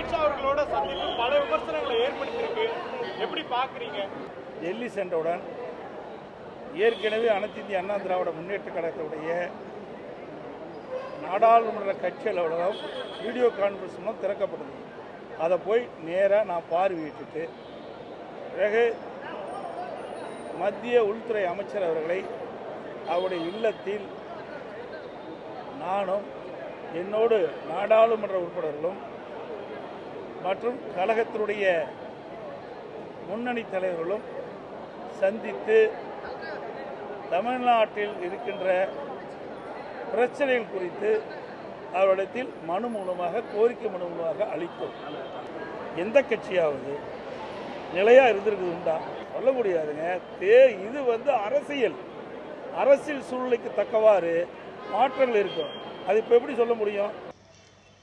அமித்ஷா அவர்களோட சந்திப்பு பல விமர்சனங்களை ஏற்படுத்தியிருக்கு. எப்படி பார்க்குறீங்க? டெல்லி சென்றவுடன் ஏற்கனவே அனைத்து இந்திய அண்ணா திராவிட முன்னேற்ற கழகத்துடைய நாடாளுமன்ற கட்சி அலுவலகம் வீடியோ கான்ஃபரன்ஸ் மூலம் திறக்கப்பட்டது. அதை போய் நேராக நான் பார்வையிட்டு பிறகு மத்திய உள்துறை அமைச்சர் அவர்களை அவருடைய இல்லத்தில் நானும் என்னோடு நாடாளுமன்ற உறுப்பினர்களும் மற்றும் கழகத்தினுடைய முன்னணி தலைவர்களும் சந்தித்து தமிழ்நாட்டில் இருக்கின்ற பிரச்சனைகள் குறித்து அவரிடத்தில் மனு மூலமாக கோரிக்கை மனு மூலமாக அளித்தோம். எந்த கட்சியாவது நிலையாக இருந்திருக்குது உண்டா? சொல்ல முடியாதுங்க. இது அரசியல் சூழ்நிலைக்கு தக்கவாறு மாற்றங்கள் இருக்கும். அது இப்போ எப்படி சொல்ல முடியும்?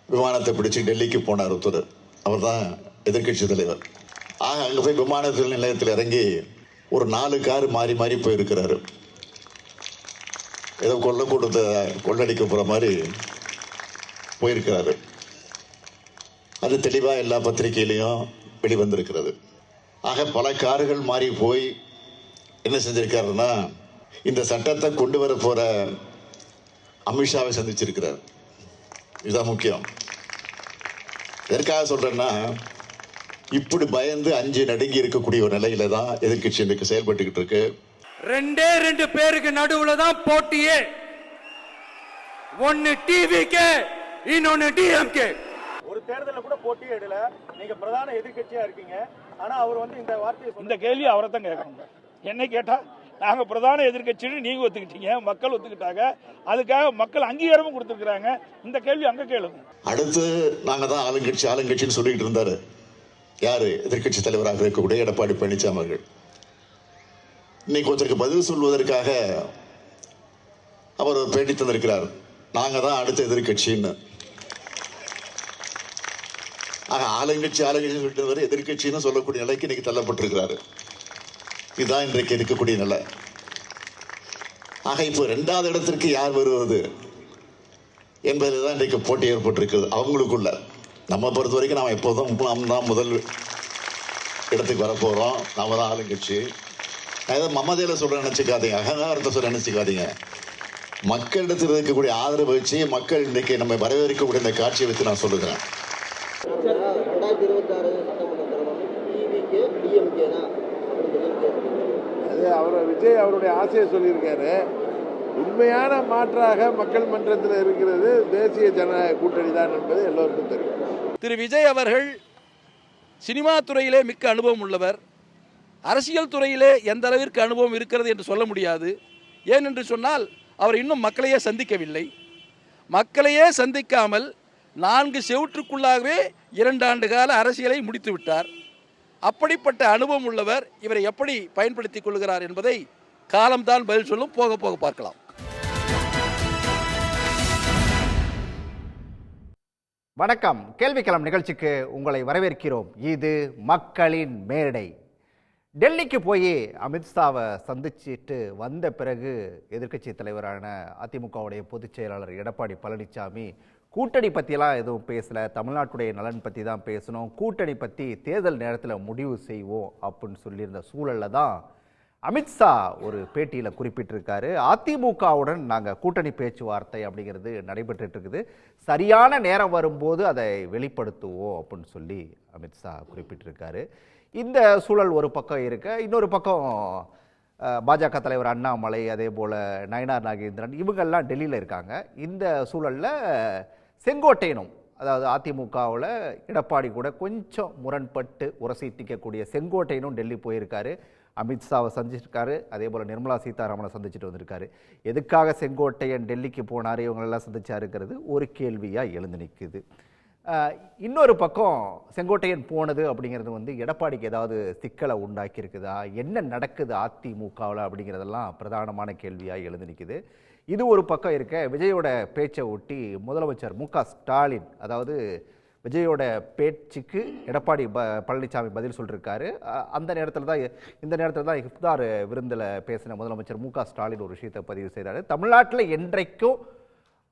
விமானத்தை பிடிச்சி டெல்லிக்கு போனார் ஒருத்தர், அவர் தான் எதிர்கட்சி தலைவர். அங்கே போய் விமான நிலையத்தில் இறங்கி ஒரு 4 கார் மாறி மாறி போயிருக்கிறாரு. ஏதோ கொள்ளக்கூடத்தை கொள்ளடிக்க போகிற மாதிரி போயிருக்கிறாரு. அது தெளிவாக எல்லா பத்திரிகையிலையும் வெளிவந்திருக்கிறது. ஆக பல கார்கள் மாறி போய் என்ன செஞ்சிருக்காருன்னா, இந்த சட்டத்தை கொண்டு வர போகிற அமித்ஷாவை சந்திச்சிருக்கிறார். இதுதான் முக்கியம். எதற்காக சொல்றேன்னா, இப்படி பயந்து அஞ்சு நடுங்கி இருக்கக்கூடிய ஒரு நிலையில தான் எதிர்கட்சி இன்றைக்கு செயல்பட்டுக்கிட்டு இருக்கு. 2 பேருக்கு நடுவுல தான் போட்டியே. ஒன்னு டிவிகே, இன்னொன்னு டிஎம்கே. ஒரு தேர்தலில் கூட போட்டியே இடல. நீங்க பிரதான எதிர்கட்சியா இருக்கீங்க. ஆனா அவர் இந்த வார்த்தையை இந்த கேள்வி அவரை தான் கேட்கணும். என்ன கேட்டா, நாங்க பிரதான எதிர்கட்சின்னு நீங்க ஒத்துக்கிட்டீங்க, மக்கள் ஒத்துக்கிட்டாங்க, அதுக்காக மக்கள் அங்கீகாரமும் கொடுத்துருக்காங்க. இந்த கேள்வி அங்க கேளுங்க. அடுத்து நாங்க தான் ஆளுங்கட்சின்னு சொல்லிட்டு இருந்தாரு யாரு? எதிர்கட்சி தலைவராக இருக்கக்கூடிய எடப்பாடி பழனிசாமி அவர்கள். இன்னைக்கு ஒருத்தருக்கு பதில் சொல்வதற்காக அவர் ஒரு பேட்டி தந்திருக்கிறார், நாங்க தான் அடுத்த எதிர்கட்சின்னு. ஆளுங்கட்சி சொல்லிட்டு எதிர்கட்சின்னு சொல்லக்கூடிய நிலைக்கு இன்னைக்கு தள்ளப்பட்டிருக்கிறாரு. இதுதான் இன்றைக்கு இருக்கக்கூடிய நிலை. ஆக இப்போ 2வது இடத்திற்கு யார் வருவது என்பதில் தான் இன்றைக்கு போட்டி ஏற்பட்டிருக்கிறது அவங்களுக்குள்ள. நம்ம பொறுத்த வரைக்கும் நாம் எப்போதும் நாம் தான் முதல் இடத்துக்கு வரப்போகிறோம். நாம தான் ஆளுங்கட்சி. ஏதாவது மமதையில் சொல்ல நினச்சிக்காதீங்க, அகங்காரத்தை சொல்ல நினச்சிக்காதீங்க. மக்களிடத்தில் இருக்கக்கூடிய ஆதரவு வச்சு மக்கள் இன்றைக்கு நம்ம வரவேற்கக்கூடிய இந்த காட்சியை வச்சு நான் சொல்லுகிறேன். 2026 அது விஜய் அவருடைய ஆசையை சொல்லியிருக்காரு. உண்மையான மாற்றாக மக்கள் மன்றத்தில் இருக்கிறது தேசிய ஜனநாயக கூட்டணி தான் என்பது எல்லோருக்கும் தெரியும். திரு விஜய் அவர்கள் சினிமா துறையிலே மிக்க அனுபவம் உள்ளவர். அரசியல் துறையிலே எந்த அளவிற்கு அனுபவம் இருக்கிறது என்று சொல்ல முடியாது. ஏனென்று சொன்னால் அவர் இன்னும் மக்களையே சந்திக்கவில்லை. மக்களையே சந்திக்காமல் 4 செவுற்றுக்குள்ளாகவே 2 ஆண்டு கால அரசியலை முடித்து விட்டார். அப்படிப்பட்ட அனுபவம் உள்ளவர். இவரை எப்படி பயன்படுத்திக் கொள்கிறார் என்பதை காலம்தான் பதில் சொல்லும். போக போக பார்க்கலாம். வணக்கம். கேள்விக்களம் நிகழ்ச்சிக்கு உங்களை வரவேற்கிறோம். இது மக்களின் மேடை. டெல்லிக்கு போய் அமித்ஷாவை சந்திச்சுட்டு வந்த பிறகு எதிர்க்கட்சி தலைவரான அதிமுகவுடைய பொதுச் செயலாளர் எடப்பாடி பழனிசாமி கூட்டணி பற்றியெல்லாம் எதுவும் பேசலை, தமிழ்நாட்டுடைய நலன் பற்றி தான் பேசணும், கூட்டணி பற்றி தேர்தல் நேரத்தில் முடிவு செய்வோம் அப்படின்னு சொல்லியிருந்த சூழலில் தான் அமித்ஷா ஒரு பேட்டியில் குறிப்பிட்டிருக்காரு. அதிமுகவுடன் நாங்கள் கூட்டணி பேச்சுவார்த்தை அப்படிங்கிறது நடைபெற்றுட்டு இருக்குது, சரியான நேரம் வரும்போது அதை வெளிப்படுத்துவோம் அப்படின்னு சொல்லி அமித்ஷா குறிப்பிட்டிருக்காரு. இந்த சூழல் ஒரு பக்கம் இருக்க, இன்னொரு பக்கம் பாஜக தலைவர் அண்ணாமலை, அதே போல் நயனார் நாகேந்திரன் இவங்கெல்லாம் டெல்லியில் இருக்காங்க. இந்த சூழலில் செங்கோட்டையனும், அதாவது அதிமுகவில் எடப்பாடி கூட கொஞ்சம் முரண்பட்டு உரசிட்டிக்கக்கூடிய செங்கோட்டையனும் டெல்லி போயிருக்காரு. அமித்ஷாவை சந்திச்சிருக்காரு, அதே போல் நிர்மலா சீதாராமனை சந்திச்சுட்டு வந்திருக்காரு. எதுக்காக செங்கோட்டையன் டெல்லிக்கு போனார், இவங்களெல்லாம் சந்திச்சாருக்கிறது ஒரு கேள்வியாக எழுந்து நிற்குது. இன்னொரு பக்கம் செங்கோட்டையன் போனது அப்படிங்கிறது எடப்பாடிக்கு ஏதாவது சிக்கலை உண்டாக்கி இருக்குதா, என்ன நடக்குது அதிமுகவில் அப்படிங்கிறதெல்லாம் பிரதானமான கேள்வியாக எழுந்து நிற்குது. இது ஒரு பக்கம் இருக்க, விஜயோட பேச்சை ஒட்டி முதலமைச்சர் மு.க. ஸ்டாலின், அதாவது விஜயோட பேச்சுக்கு எடப்பாடி பழனிசாமி பதில் சொல்லியிருக்காரு. இந்த நேரத்தில் தான் இஃப்தார் விருந்தில் பேசின முதலமைச்சர் மு.க. ஸ்டாலின் ஒரு விஷயத்தை பதிவு செய்கிறாரு. தமிழ்நாட்டில் என்றைக்கும்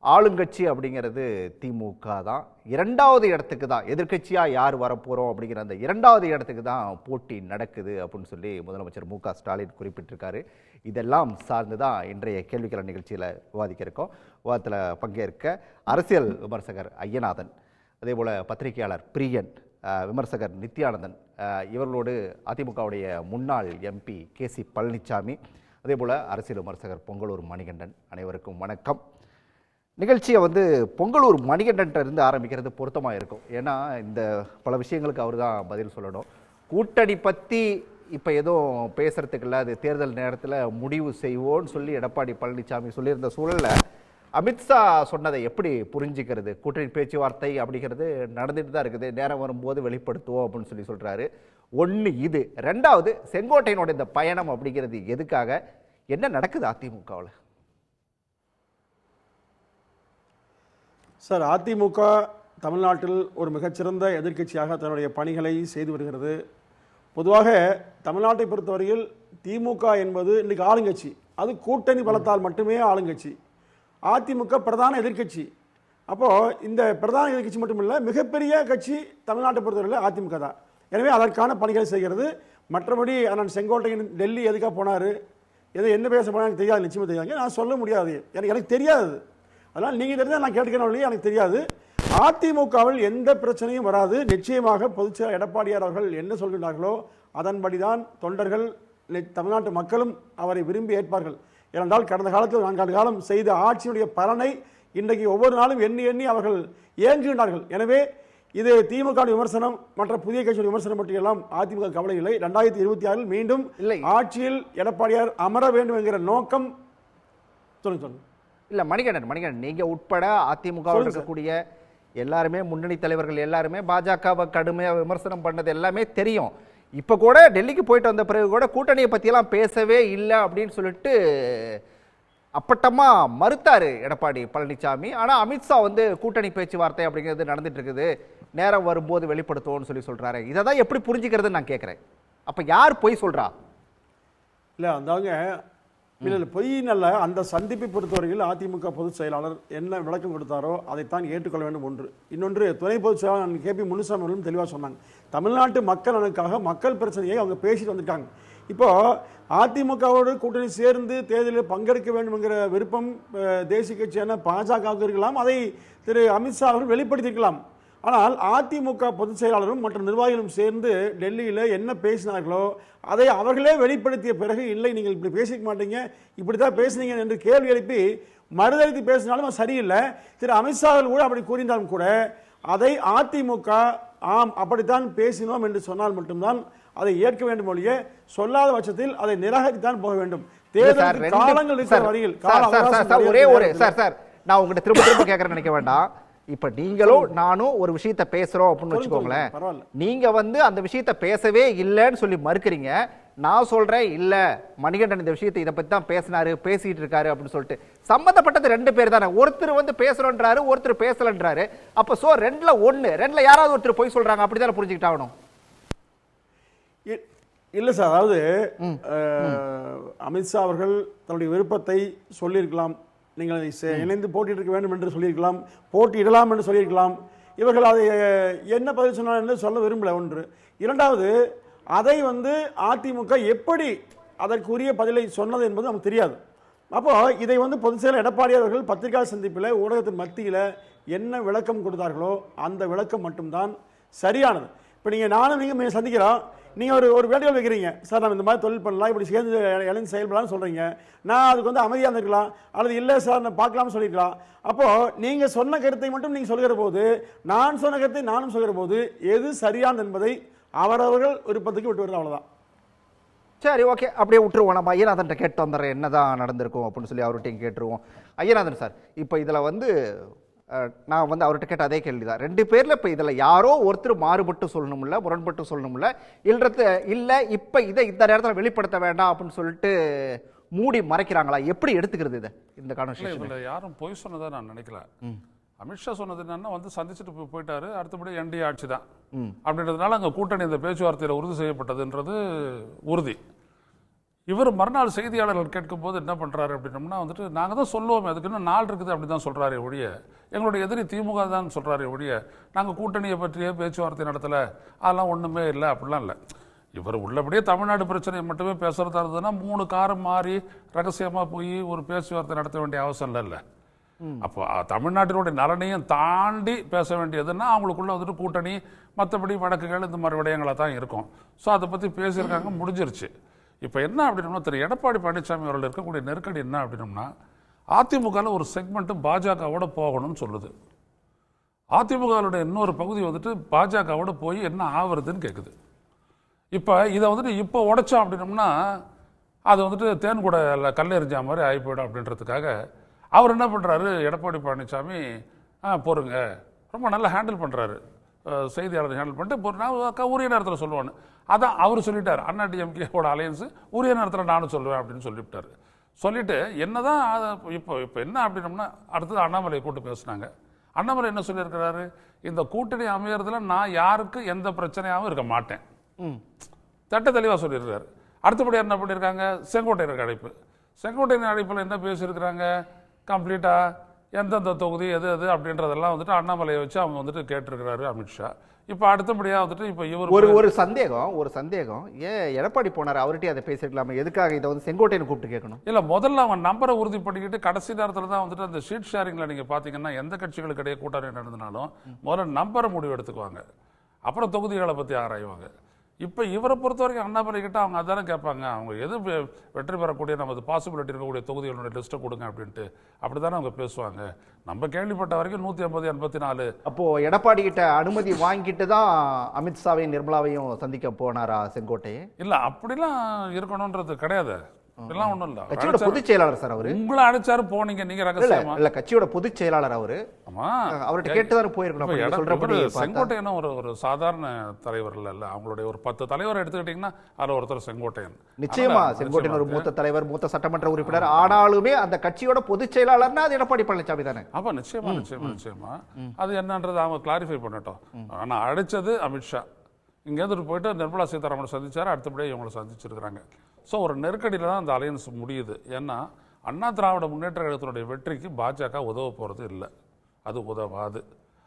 ஆளுங்கட்சி அப்படிங்கிறது திமுக தான். 2வது இடத்துக்கு தான் எதிர்க்கட்சியாக யார் வரப்போகிறோம் அப்படிங்கிற அந்த 2வது இடத்துக்கு தான் போட்டி நடக்குது அப்படின்னு சொல்லி முதலமைச்சர் மு க ஸ்டாலின் குறிப்பிட்டிருக்காரு. இதெல்லாம் சார்ந்து தான் இன்றைய கேள்விக்கிழமை நிகழ்ச்சியில் விவாதிக்க இருக்கோம். விவாதத்தில் பங்கேற்க அரசியல் விமர்சகர் ஐயநாதன், அதே போல் பத்திரிகையாளர் பிரியன், விமர்சகர் நித்யானந்தன், இவர்களோடு அதிமுகவுடைய முன்னாள் எம்பி KC பழனிசாமி, அதே போல் அரசியல் விமர்சகர் பொங்கலூர் மணிகண்டன். அனைவருக்கும் வணக்கம். நிகழ்ச்சியை பொங்கலூர் மணிகண்டன் இருந்து ஆரம்பிக்கிறது பொருத்தமாக இருக்கும். ஏன்னா இந்த பல விஷயங்களுக்கு அவர் தான் பதில் சொல்லணும். கூட்டணி பற்றி இப்போ எதுவும் பேசுறதுக்கு இல்லை, அது தேர்தல் நேரத்தில் முடிவு செய்வோன்னு சொல்லி எடப்பாடி பழனிசாமி சொல்லியிருந்த சூழலில் அமித்ஷா சொன்னதை எப்படி புரிஞ்சுக்கிறது? கூட்டணி பேச்சுவார்த்தை அப்படிங்கிறது நடந்துட்டு தான் இருக்குது, நேரம் வரும்போது வெளிப்படுத்துவோம் அப்படின்னு சொல்லி சொல்கிறாரு. ஒன்று இது. 2வது செங்கோட்டையனோட இந்த பயணம் அப்படிங்கிறது எதுக்காக, என்ன நடக்குது அதிமுகவில்? சார், அதிமுக தமிழ்நாட்டில் ஒரு மிகச்சிறந்த எதிர்க்கட்சியாக தன்னுடைய பணிகளை செய்து வருகிறது. பொதுவாக தமிழ்நாட்டை பொறுத்தவரையில் திமுக என்பது இன்றைக்கு ஆளுங்கட்சி, அது கூட்டணி பலத்தால் மட்டுமே ஆளுங்கட்சி. அதிமுக பிரதான எதிர்க்கட்சி. அப்போது இந்த பிரதான எதிர்க்கட்சி மட்டுமில்லை, மிகப்பெரிய கட்சி தமிழ்நாட்டை பொறுத்தவரையில் அதிமுக தான். எனவே அதற்கான பணிகளை செய்கிறது. மற்றபடி நான் செங்கோட்டையன் டெல்லி எதுக்காக போனார், என்ன பேச போனால் எனக்கு தெரியாது, நிச்சயமாக தெரியாது, நான் சொல்ல முடியாது, எனக்கு தெரியாது. அதனால் நீங்கள் தெரிஞ்சால் நான் கேட்கிறேன் வழியே எனக்கு தெரியாது. அதிமுகவில் எந்த பிரச்சனையும் வராது. நிச்சயமாக பொதுச்செயலாளர் எடப்பாடியார் அவர்கள் என்ன சொல்கிறார்களோ அதன்படி தான் தொண்டர்கள், தமிழ்நாட்டு மக்களும் அவரை விரும்பி ஏற்பார்கள். ஏனென்றால் கடந்த காலத்தில் 4 ஆண்டு காலம் செய்த ஆட்சியுடைய பலனை இன்றைக்கு ஒவ்வொரு நாளும் எண்ணி எண்ணி அவர்கள் ஏங்குகின்றார்கள். எனவே இது திமுக விமர்சனம், மற்ற புதிய கட்சியுடைய விமர்சனம் பற்றியெல்லாம் அதிமுக கவலை இல்லை. 2026 மீண்டும் ஆட்சியில் எடப்பாடியார் அமர வேண்டும் என்கிற நோக்கம். சொல்லுங்க. இல்லை மணிகண்டன், நீங்கள் உட்பட அதிமுக இருக்கக்கூடிய எல்லாருமே, முன்னணி தலைவர்கள் எல்லாருமே பாஜகவை கடுமையாக விமர்சனம் பண்ணது எல்லாமே தெரியும். இப்போ கூட டெல்லிக்கு போயிட்டு வந்த பிறகு கூட கூட்டணியை பற்றியெல்லாம் பேசவே இல்லை அப்படின்னு சொல்லிட்டு அப்பட்டமாக மறுத்தார் எடப்பாடி பழனிசாமி. ஆனால் அமித்ஷா கூட்டணி பேச்சுவார்த்தை அப்படிங்கிறது நடந்துட்டு இருக்குது, நேரம் வரும்போது வெளிப்படுத்துவோம்னு சொல்லி சொல்கிறாரு. இதை தான் எப்படி புரிஞ்சுக்கிறதுன்னு நான் கேட்குறேன். அப்போ யார் பொய் சொல்கிறா? இல்லை அந்தாங்க இல்லை பொய்யினல்ல. அந்த சந்திப்பை பொறுத்தவரையில் அதிமுக பொதுச் செயலாளர் என்ன விளக்கம் கொடுத்தாரோ அதைத்தான் ஏற்றுக்கொள்ள வேண்டும். ஒன்று. இன்னொன்று, துணை பொதுச் செயலாளர் KP முனுசாமி அவர்களும் தெளிவாக சொன்னாங்க. தமிழ்நாட்டு மக்கள் நலனுக்காக மக்கள் பிரச்சனையை அவங்க பேசிட்டு வந்திருக்காங்க. இப்போ அதிமுகவோடு கூட்டணி சேர்ந்து தேர்தலில் பங்கெடுக்க வேண்டும் என்கிற விருப்பம் தேசிய கட்சியான பாஜகவுக்கு இருக்கலாம், அதை திரு அமித்ஷா அவர்கள் வெளிப்படுத்தியிருக்கலாம். ஆனால் அதிமுக பொதுச் செயலாளரும் மற்ற நிர்வாகிகளும் சேர்ந்து டெல்லியில் என்ன பேசினார்களோ அதை அவர்களே வெளிப்படுத்திய பிறகு, இல்லை நீங்கள் இப்படி பேசிக்க மாட்டீங்க, இப்படி தான் பேசுனீங்க என்று கேள்வி எழுப்பி மறுதளித்து பேசினாலும் அது சரியில்லை. திரு அமித்ஷா கூட அப்படி கூறினாலும் கூட அதை அதிமுக ஆம் அப்படித்தான் பேசினோம் என்று சொன்னால் மட்டும்தான் அதை ஏற்க வேண்டும். ஒழிய சொல்லாத பட்சத்தில் அதை நிராகரித்தான் போக வேண்டும். தேர்தல் காலங்கள் இருக்கிற வரையில் நான் உங்ககிட்ட திரும்ப கேட்கறேன்னு நினைக்க வேண்டாம். இப்ப நீங்களும் நானும் ஒரு விஷயத்த பேசுறோம் அப்படின்னு வச்சுக்கோங்களேன். நீங்க அந்த விஷயத்த பேசவே இல்லைன்னு சொல்லி மறுக்கிறீங்க. நான் சொல்றேன் இல்ல மணிகண்டன் இந்த விஷயத்தை இதை பத்தி தான் பேசினாரு, பேசிட்டு இருக்காரு அப்படின்னு சொல்லிட்டு. சம்பந்தப்பட்டது 2 பேர் தானே. ஒருத்தர் பேசுறோன்றாரு, ஒருத்தர் பேசலன்றாரு. அப்ப சோ 2ல 1, 2ல யாராவது ஒருத்தர் போய் சொல்றாங்க, அப்படித்தானே புரிஞ்சுக்கிட்டு ஆகணும். இல்லை சார், அதாவது அமித்ஷா அவர்கள் தன்னுடைய விருப்பத்தை சொல்லியிருக்கலாம். நீங்கள் இணைந்து போட்டியிட வேண்டும் என்று சொல்லியிருக்கலாம், போட்டியிடலாம் என்று சொல்லியிருக்கலாம். இவர்கள் அதை என்ன பதில் சொன்னார் என்று சொல்ல விரும்பல. ஒன்று. இரண்டாவது, அதை அதிமுக எப்படி அதற்குரிய பதிலை சொன்னது என்பது நமக்கு தெரியாது. அப்போ இதை பொதுச் செயலர் எடப்பாடி அவர்கள் பத்திரிகா சந்திப்பில் ஊடகத்தின் மத்தியில் என்ன விளக்கம் கொடுத்தார்களோ அந்த விளக்கம் மட்டும்தான் சரியானது. இப்போ நீங்கள் சந்திக்கிறோம், நீங்கள் ஒரு வேண்டுகோள் வைக்கிறீங்க, சார் நம்ம இந்த மாதிரி தொழில் பண்ணலாம், இப்படி சேர்ந்து இணைந்து செயல்படலாம்னு சொல்கிறீங்க. நான் அதுக்கு அமைதியாக இருந்திருக்கலாம், அல்லது இல்லை சார் நான் பார்க்கலாம்னு சொல்லியிருக்கலாம். அப்போது நீங்கள் சொன்ன கருத்தை மட்டும் நீங்கள் சொல்கிற போது, நான் சொன்ன கருத்தை நானும் சொல்கிற போது எது சரியானது என்பதை அவரவர்கள் விருப்பத்துக்கு விட்டு வருது. அவ்வளோதான். சரி, ஓகே, அப்படியே விட்டுருவோம். நம்ம ஐயநாதன் கேட்டு வந்துடுறேன் என்னதான் நடந்திருக்கும் அப்படின்னு சொல்லி அவர்கிட்டையும் கேட்டுருவோம். ஐயநாதன் சார், இப்போ இதில் நான் அவர்கிட்ட கேட்ட அதே கேள்விதான். 2 பேர்ல இப்ப இதுல யாரோ ஒருத்தர் மாறுபட்டு சொல்லணும்ல, முரண்பட்டு சொல்லணும்ல, இல்லை இப்ப இதை இந்த நேரத்தில் வெளிப்படுத்த வேண்டாம் அப்படின்னு சொல்லிட்டு மூடி மறைக்கிறாங்களா? எப்படி எடுத்துக்கிறது இதை, இந்த கான்வர்சேஷன்? யாரும் பொய் சொன்னதா நான் நினைக்கல. அமித்ஷா சொன்னது என்னன்னா சந்திச்சுட்டு போயிட்டாரு, அடுத்தபடி NDA ஆட்சி தான் அப்படின்றதுனால அங்கே கூட்டணி இந்த பேச்சுவார்த்தையில் உறுதி செய்யப்பட்டதுன்றது உறுதி. இவர் மறுநாள் செய்தியாளர்கள் கேட்கும்போது என்ன பண்ணுறாரு அப்படின்னோம்னா வந்துட்டு நாங்கள் தான் சொல்லுவோம் அதுக்கு இன்னும் நாள் இருக்குது அப்படி தான் சொல்கிறாரே ஒழிய எங்களுடைய எதிரி திமுக தான் சொல்கிறாரே ஒழிய நாங்கள் கூட்டணியை பற்றிய பேச்சுவார்த்தை நடத்தலை, அதெல்லாம் ஒன்றுமே இல்லை, அப்படிலாம் இல்லை. இவர் உள்ளபடியே தமிழ்நாடு பிரச்சனையை மட்டுமே பேசுகிறதா இருந்ததுன்னா 3 காரம் மாறி ரகசியமாக போய் ஒரு பேச்சுவார்த்தை நடத்த வேண்டிய அவசியம் இல்லை. அப்போ தமிழ்நாட்டினுடைய நலனையும் தாண்டி பேச வேண்டியதுன்னா அவங்களுக்குள்ள வந்துட்டு கூட்டணி, மற்றபடி வழக்குகள், இந்த மாதிரி விடயங்களாக தான் இருக்கும். ஸோ அதை பற்றி பேசியிருக்காங்க, முடிஞ்சிருச்சு. இப்போ என்ன அப்படின்னா, திரு எடப்பாடி பழனிசாமி அவர்கள் இருக்கக்கூடிய நெருக்கடி என்ன அப்படின்னோம்னா, அதிமுகவில் ஒரு செக்மெண்ட்டு பாஜகவோட போகணும்னு சொல்லுது. அதிமுகவுடைய இன்னொரு பகுதி வந்துட்டு பாஜகவோட போய் என்ன ஆவறதுன்னு கேட்குது. இப்போ இதை வந்துட்டு இப்போ உடைச்சோம் அப்படின்னோம்னா அது வந்துட்டு தேன் கூட கல்லெறிஞ்சா மாதிரி ஆகி போயிடும் அப்படின்றதுக்காக அவர் என்ன பண்ணுறாரு, எடப்பாடி பழனிசாமி பொறுங்க, ரொம்ப நல்லா ஹேண்டில் பண்ணுறாரு, செய்தியாளர் ஹேண்டில் பண்ணிட்டு நான் உரிய நேரத்தில் சொல்லுவான்னு. அதான் அவர் சொல்லிட்டார், அண்ணா டிஎம்கேவோட அலையன்ஸு உரிய நேரத்தில் நானும் சொல்லுவேன் அப்படின்னு சொல்லிவிட்டார். சொல்லிவிட்டு என்ன தான் இப்போ என்ன அப்படின்னோம்னா அடுத்தது அண்ணாமலையை கூப்பிட்டு பேசுனாங்க. அண்ணாமலை என்ன சொல்லியிருக்கிறாரு, இந்த கூட்டணி அமையறதுல நான் யாருக்கு எந்த பிரச்சனையாகவும் இருக்க மாட்டேன், தட்ட தெளிவாக சொல்லியிருக்காரு. அடுத்தபடி என்ன பண்ணியிருக்காங்க, செங்கோட்டையனுக்கு அழைப்பு. செங்கோட்டையன் அழைப்பில் என்ன பேசியிருக்கிறாங்க, கம்ப்ளீட்டாக எந்தெந்த தொகுதி எது எது அப்படின்றதெல்லாம் வந்துட்டு அண்ணாமலையை வச்சு அவங்க வந்துட்டு கேட்டிருக்கிறாரு அமித்ஷா. இப்போ அடுத்தபடியாக வந்துட்டு இப்போ இவர் ஒரு சந்தேகம் ஏன் எடப்பாடி போனார், அவர்கிட்ட அதை பேசிருக்கலாமா, எதுக்காக இதை வந்து செங்கோட்டையனை கூப்பிட்டு கேட்கணும்? இல்லை, முதல்ல அவன் நம்பரை உறுதி பண்ணிக்கிட்டு கடைசி நேரத்தில் தான் வந்துட்டு அந்த ஷீட் ஷேரிங்கில் நீங்கள் பார்த்தீங்கன்னா எந்த கட்சிகளுக்கு இடையே கூட்டணி நடந்தனாலும் முதல்ல நம்பரை முடிவு எடுத்துக்குவாங்க, அப்புறம் தொகுதிகளை பற்றி ஆராய்வாங்க. இப்போ இவரை பொறுத்த வரைக்கும் அண்ணாமலை கிட்ட அவங்க அதானே கேட்பாங்க, அவங்க எது வெற்றி பெறக்கூடிய நமது பாசிபிலிட்டி இருக்கக்கூடிய தொகுதிகளுடைய லிஸ்ட்டை கொடுங்க அப்படின்ட்டு, அப்படி தானே அவங்க பேசுவாங்க. நம்ம கேள்விப்பட்ட வரைக்கும் 180, 84. அப்போது எடப்பாடி கிட்ட அனுமதி வாங்கிட்டு தான் அமித்ஷாவையும் நிர்மலாவையும் சந்திக்க போனாரா செங்கோட்டையை? இல்லை, அப்படிலாம் இருக்கணுன்றது கிடையாது. இதெல்லாம் ஒண்ணும் இல்ல. கட்சியோட பொதுச் செயலாளர் சார் அவரு. உங்களை அழைச்சாரு போனீங்க, நீங்க ரகசியமா? இல்ல, கட்சியோட பொதுச் செயலாளர் அவரு. ஆமா, அவர்கிட்ட கேட்டுதான் போயிருக்கணும். சொல்றபடி செங்கோட்டையன் ஒரு சாதாரண தலைவர் இல்ல. அவங்களுடைய ஒரு 10 தலைவர் எடுத்துக்கிட்டீங்கன்னா அதுல ஒருத்தர் செங்கோட்டையன். நிச்சயமா செங்கோட்டையன் ஒரு மூத்த தலைவர், மூத்த சட்டமன்ற உறுப்பினர். ஆனாலுமே அந்த கட்சியோட பொதுச் செயலாளர்னா அது எடப்பாடி பழனிசாமி தானே. அப்ப நிச்சயமா அது என்னன்றது அவங்க கிளாரிஃபை பண்ணட்டும். ஆனா அழைச்சது அமித்ஷா. இங்க இருந்துட்டு போயிட்டு நிர்மலா சீதாராமன் சந்திச்சாரு, அடுத்தபடியே இவங்களை சந்திச்சிருக்கிறாங்க. ஸோ ஒரு நெருக்கடியில் தான் அந்த அலையன்ஸ் முடியுது. ஏன்னா அண்ணா திராவிட முன்னேற்ற கழகத்தினுடைய வெற்றிக்கு பாஜக உதவ போகிறது இல்லை, அது உதவாது.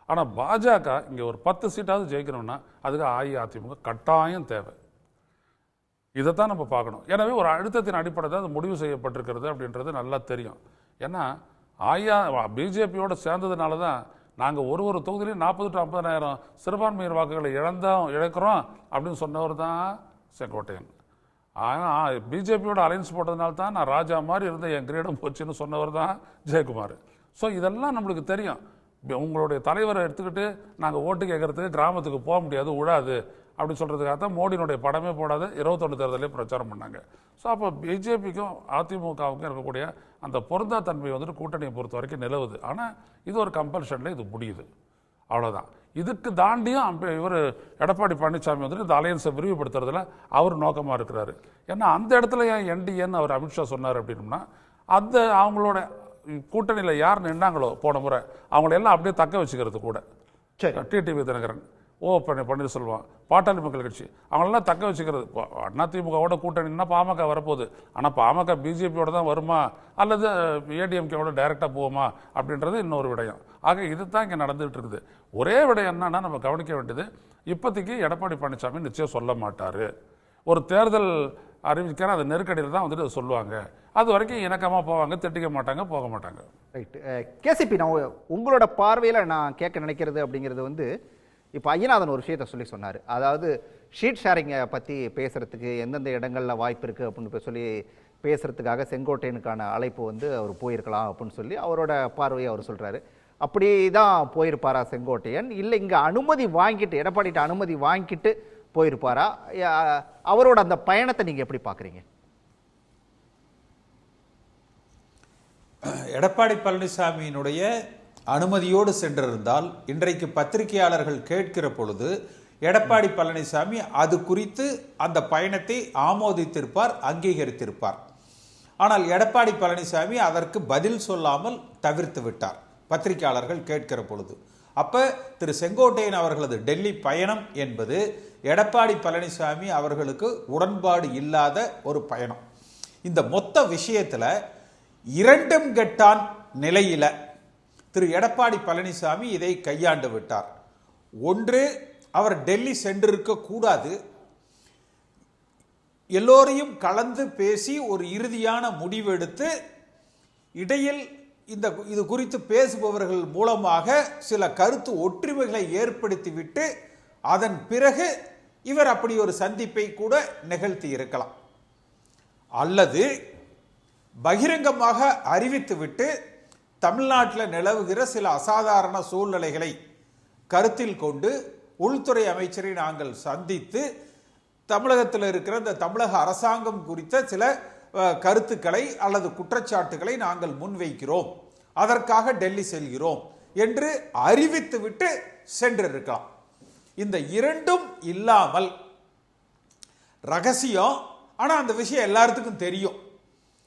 ஆனால் பாஜக இங்கே ஒரு 10 சீட்டாவது ஜெயிக்கணும்னா அதுக்கு அஇஅதிமுக கட்டாயம் தேவை. இதைத்தான் நம்ம பார்க்கணும். எனவே ஒரு அழுத்தத்தின் அடிப்படை தான் அது முடிவு செய்யப்பட்டிருக்கிறது அப்படின்றது நல்லா தெரியும். ஏன்னா பிஜேபியோட சேர்ந்ததுனால தான் நாங்கள் ஒரு தொகுதியிலையும் 40 to 50,000 சிறுபான்மையினர் வாக்குகளை இழக்கிறோம் அப்படின்னு சொன்னவர் தான் செங்கோட்டையன். ஆனால் பிஜேபியோட அலைன்ஸ் போட்டதுனால தான் நான் ராஜா மாதிரி இருந்த என் கிரீடம் போச்சுன்னு சொன்னவர் தான் ஜெயக்குமார். ஸோ இதெல்லாம் நம்மளுக்கு தெரியும். உங்களுடைய தலைவரை எடுத்துக்கிட்டு நாங்கள் ஓட்டு கேட்கறதுக்கு கிராமத்துக்கு போக முடியாது, விழாது அப்படின்னு சொல்கிறதுக்காக தான் மோடியினுடைய படமே போடாது 21 தேர்தலே பிரச்சாரம் பண்ணாங்க. ஸோ அப்போ பிஜேபிக்கும் அதிமுகவுக்கும் இருக்கக்கூடிய அந்த பொருந்தா தன்மை வந்துட்டு கூட்டணியை பொறுத்த வரைக்கும் நிலவுது. ஆனால் இது ஒரு கம்பல்ஷனில் இது முடியுது, அவ்வளோதான். இதுக்கு தாண்டியும் இவர் எடப்பாடி பழனிசாமி வந்துட்டு இந்த அலையன்ஸை விரிவுபடுத்துறதுல அவர் நோக்கமாக இருக்கிறாரு. ஏன்னா அந்த இடத்துல ஏன் என்டிஏன்னு அவர் அமித்ஷா சொன்னார் அப்படின்னா, அந்த அவங்களோட கூட்டணியில் யார் நின்றாங்களோ போன முறை அவங்களெல்லாம் அப்படியே தக்க வச்சுக்கிறது கூட. டிடிவி தினகரன், பன்னீர்செல்வம், பாட்டாளி மக்கள் கட்சி, அவங்களெல்லாம் தக்க வச்சுக்கிறது. அதிமுகவோட கூட்டணின்னா பாமக வரப்போகுது. ஆனால் பாமக பிஜேபியோட தான் வருமா அல்லது ஏடிஎம்கேவோட டைரெக்டாக போகுமா அப்படின்றது இன்னொரு விடயம். ஆக இது தான் இங்கே நடந்துகிட்டு இருக்குது. ஒரே விடயம் என்னன்னா நம்ம கவனிக்க வேண்டியது, இப்போதைக்கு எடப்பாடி பழனிசாமி நிச்சயம் சொல்ல மாட்டார். ஒரு தேர்தல் அறிவிக்கிற அந்த நெருக்கடியில் தான் வந்துட்டு சொல்லுவாங்க. அது வரைக்கும் இணக்கமாக போவாங்க, திட்டிக்க மாட்டாங்க, போக மாட்டாங்க. ரைட். கேசிபி, நான் உங்களோட பார்வையில் நான் கேட்க நினைக்கிறது அப்படிங்கிறது வந்து, இப்போ ஐயநாதன் ஒரு விஷயத்த சொன்னார். அதாவது ஷீட் ஷேரிங்கை பற்றி பேசுகிறதுக்கு எந்தெந்த இடங்களில் வாய்ப்பு இருக்குது அப்படின்னு சொல்லி பேசுகிறதுக்காக செங்கோட்டையனுக்கான அழைப்பு வந்து அவர் போயிருக்கலாம் அப்படின்னு சொல்லி அவரோட பார்வையை அவர் சொல்கிறாரு. அப்படி தான் போயிருப்பாரா செங்கோட்டையன், இல்லை இங்கே அனுமதி வாங்கிட்டு எடப்பாடிட்ட அனுமதி வாங்கிட்டு போயிருப்பாரா? அவரோட அந்த பயணத்தை நீங்கள் எப்படி பார்க்குறீங்க? எடப்பாடி பழனிசாமியினுடைய அனுமதியோடு சென்றிருந்தால் இன்றைக்கு பத்திரிகையாளர்கள் கேட்கிற பொழுது எடப்பாடி பழனிசாமி அது குறித்து அந்த பயணத்தை ஆமோதித்திருப்பார், அங்கீகரித்திருப்பார். ஆனால் எடப்பாடி பழனிசாமி அதற்கு பதில் சொல்லாமல் தவிர்த்து விட்டார் பத்திரிகையாளர்கள் கேட்கிற பொழுது. அப்ப திரு செங்கோட்டையன் அவர்களது டெல்லி பயணம் என்பது எடப்பாடி பழனிசாமி அவர்களுக்கு உடன்பாடு இல்லாத ஒரு பயணம். இந்த மொத்த விஷயத்துல இரண்டும் கெட்டான் நிலையில திரு எடப்பாடி பழனிசாமி இதை கையாண்டு விட்டார். ஒன்று, அவர் டெல்லி சென்றிருக்க கூடாது, எல்லோரையும் கலந்து பேசி ஒரு இறுதியான முடிவெடுத்து இடையில் இது குறித்து பேசுபவர்கள் மூலமாக சில கருத்து ஒற்றுமைகளை ஏற்படுத்திவிட்டு அதன் பிறகு இவர் அப்படி ஒரு சந்திப்பை கூட நிகழ்த்தி இருக்கலாம். அல்லது பகிரங்கமாக அறிவித்துவிட்டு தமிழ்நாட்டில் நிலவுகிற சில அசாதாரண சூழ்நிலைகளை கருத்தில் கொண்டு உள்துறை அமைச்சரை நாங்கள் சந்தித்து தமிழகத்தில் இருக்கிற இந்த தமிழக அரசாங்கம் குறித்த சில கருத்துக்களை அல்லது குற்றச்சாட்டுகளை நாங்கள் முன்வைக்கிறோம், அதற்காக டெல்லி செல்கிறோம் என்று அறிவித்துவிட்டு சென்றிருக்கலாம். இந்த இரண்டும் இல்லாமல் ரகசியம், ஆனால் அந்த விஷயம் எல்லாத்துக்கும் தெரியும்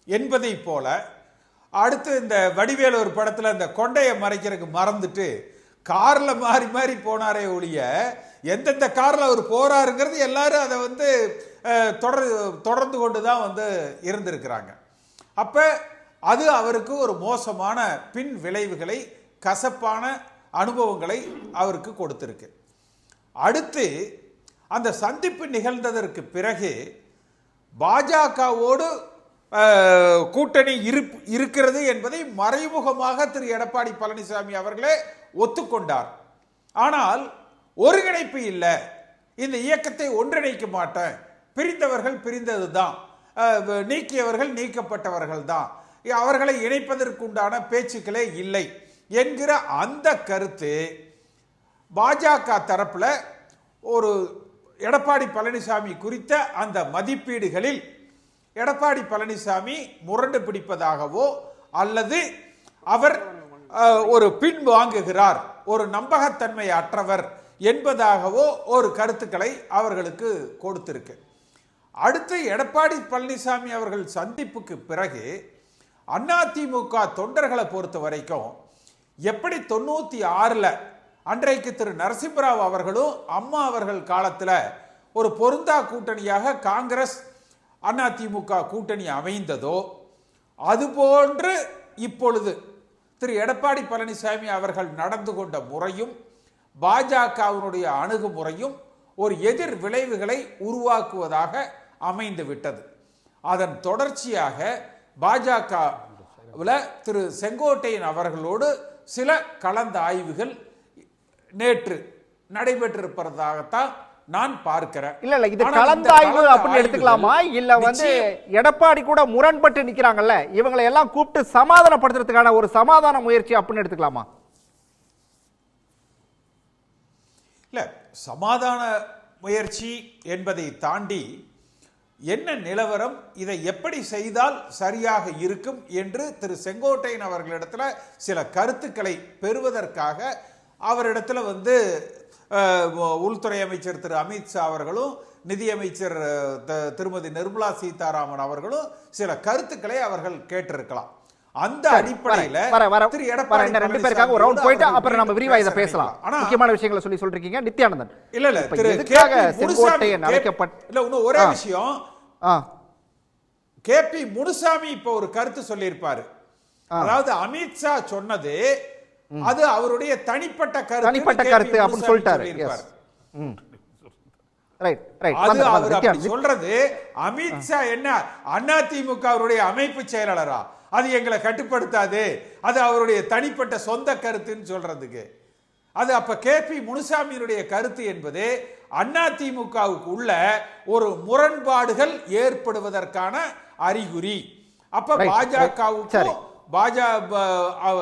என்பதை போல, அடுத்து இந்த வடிவேலு ஒரு படத்தில் இந்த கொண்டையை மறைக்கிறதுக்கு மறந்துட்டு கார்ல மாறி மாறி போனாரே ஒழிய எந்தெந்த கார்ல அவர் போறாருங்கிறது எல்லாரும் அதை வந்து தொடர்ந்து கொண்டு தான் வந்து இருந்திருக்கிறாங்க. அப்ப அது அவருக்கு ஒரு மோசமான பின் விளைவுகளை, கசப்பான அனுபவங்களை அவருக்கு கொடுத்திருக்கு. அடுத்து அந்த சந்திப்பு நிகழ்ந்ததற்கு பிறகு பாஜகவோடு கூட்டணி இருக்கிறது என்பதை மறைமுகமாக திரு எடப்பாடி பழனிசாமி அவர்களே ஒத்துக்கொண்டார். ஆனால் ஒருங்கிணைப்பு இல்லை, இந்த இயக்கத்தை ஒன்றிணைக்க மாட்டேன், பிரிந்தவர்கள் பிரிந்ததுதான், நீக்கியவர்கள் நீக்கப்பட்டவர்கள் தான், அவர்களை இணைப்பதற்குண்டான பேச்சுக்களே இல்லை என்கிற அந்த கருத்து பாஜக தரப்புல ஒரு எடப்பாடி பழனிசாமி குறித்த அந்த மதிப்பீடுகளில் எடப்பாடி பழனிசாமி முரண்டு பிடிப்பதாகவோ அல்லது அவர் ஒரு பின் வாங்குகிறார், ஒரு நம்பகத்தன்மை அற்றவர் என்பதாகவோ ஒரு கருத்துக்களை அவர்களுக்கு கொடுத்திருக்கு. அடுத்து எடப்பாடி பழனிசாமி அவர்கள் சந்திப்புக்கு பிறகு அதிமுக தொண்டர்களை பொறுத்த வரைக்கும் எப்படி 96ல் அன்றைக்கு திரு நரசிம்மராவ் அவர்களும் அம்மா அவர்கள் காலத்தில் ஒரு பொருந்தா கூட்டணியாக காங்கிரஸ் அதிமுக கூட்டணி அமைந்ததோ அதுபோன்று இப்பொழுது திரு எடப்பாடி பழனிசாமி அவர்கள் நடந்து கொண்ட முறையும் பாஜகவினுடைய அணுகுமுறையும் ஒரு எதிர் விளைவுகளை உருவாக்குவதாக அமைந்து விட்டது. அதன் தொடர்ச்சியாக பாஜக திரு செங்கோட்டையன் அவர்களோடு சில கலந்த ஆய்வுகள் நேற்று நடைபெற்றிருப்பதாகத்தான் நான் பார்க்கிறேன். இல்ல இது கலந்தாய்வு அப்படின்னு எடுத்துக்கலாமா, இல்ல வந்து எடப்பாடி கூட முரண்பட்டு நிக்கிறாங்கல்ல, இவங்களை எல்லாம் கூப்பிட்டு சமாதானப்படுத்துறதுக்கான ஒரு சமாதான முயற்சி அப்படின்னு எடுத்துக்கலாமா? இல்ல, சமாதான முயற்சி என்பதை தாண்டி என்ன நிலவரம், இதை எப்படி செய்தால் சரியாக இருக்கும் என்று திரு செங்கோட்டையன் அவர்களிடத்துல சில கருத்துக்களை பெறுவதற்காக அவரிடத்துல வந்து உள்துறை அமைச்சர் திரு அமித்ஷா அவர்களும் நிதியமைச்சர் திருமதி நிர்மலா சீதாராமன் அவர்களும் சில கருத்துக்களை அவர்கள் கேட்டிருக்கலாம். அந்த அடிப்படையில் திரு எடப்பாடி ரெண்டு பேருக்காக ஒரு ரவுண்ட் போயிட்டு அப்புறம் நம்ம விரிவா இதை பேசலாம். முக்கியமான விஷயங்களை சொல்லி சொல்றீங்க நித்யானந்தன். இல்ல திரு செங்கோட்டையன் அழைக்கப்பட்ட இல்ல இன்னும் ஒரே விஷயம், கேபி முனுசாமி இப்ப ஒரு கருத்து சொல்லியிருப்பாரு. அதாவது அமித்ஷா சொன்னது அது அவருடைய தனிப்பட்ட கருத்து அப்படின்னு சொல்லிட்டாரு. அது அவர் அப்படி சொல்றது. அமித்ஷா என்ன அதிமுக அவருடைய அமைப்பு செயலாளரா? அது எங்களை கட்டுப்படுத்தாது, அது அவருடைய தனிப்பட்ட சொந்த கருத்துன்னு சொல்றதுக்கு. அது அப்ப கேபி முனுசாமியினுடைய கருத்து என்பது அதிமுகவுக்கு உள்ள ஒரு முரண்பாடுகள் ஏற்படுவதற்கான அறிகுறி. அப்ப பாஜகவுக்கும்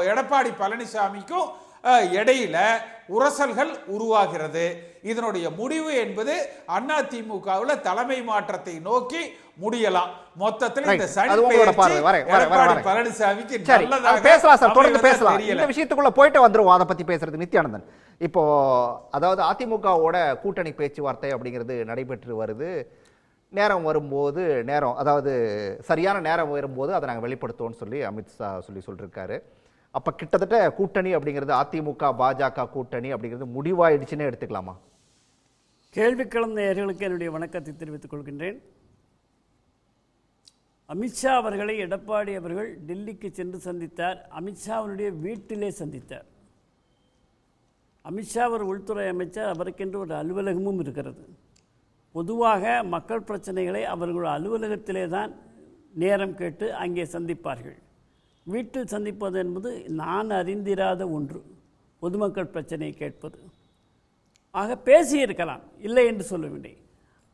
எடப்பாடி பழனிசாமிக்கும் இடையில உரசல்கள் உருவாகிறது. இதனுடைய முடிவு என்பது அதிமுகவில் தலைமை மாற்றத்தை நோக்கி முடியலாம். மொத்தத்தில் இந்த எடப்பாடி பழனிசாமிக்கு பேசலாம், தொடர்ந்து பேசலாம். இந்த விஷயத்துக்குள்ள போயிட்டு வந்துருவோம் அதை பத்தி பேசுறது. நித்யானந்தன், இப்போ அதாவது அதிமுகவோட கூட்டணி பேச்சுவார்த்தை அப்படிங்கிறது நடைபெற்று வருது. நேரம் வரும்போது அதாவது சரியான நேரம் வரும்போது அதை நாங்கள் வெளிப்படுத்துவோம்னு சொல்லி அமித்ஷா சொல்லியிருக்காரு. அப்போ கிட்டத்தட்ட கூட்டணி அப்படிங்கிறது அதிமுக பாஜக கூட்டணி அப்படிங்கிறது முடிவாயிடுச்சுன்னு எடுத்துக்கலாமா? கேள்வி கலந்த நேயர்களுக்கு என்னுடைய வணக்கத்தை தெரிவித்துக் கொள்கின்றேன். அமித்ஷா அவர்களை எடப்பாடி அவர்கள் டெல்லிக்கு சென்று சந்தித்தார். அமித்ஷாவினுடைய வீட்டிலே சந்தித்தார். அமித்ஷா அவர் உள்துறை அமைச்சர், அவருக்கென்று ஒரு அலுவலகமும் இருக்கிறது. பொதுவாக மக்கள் பிரச்சனைகளை அவர்கள் அலுவலகத்திலே தான் நேரம் கேட்டு அங்கே சந்திப்பார்கள். வீட்டில் சந்திப்பது என்பது நான் அறிந்திராத ஒன்று, பொதுமக்கள் பிரச்சனையை கேட்பது. ஆக பேசியிருக்கலாம், இல்லை என்று சொல்லவில்லை.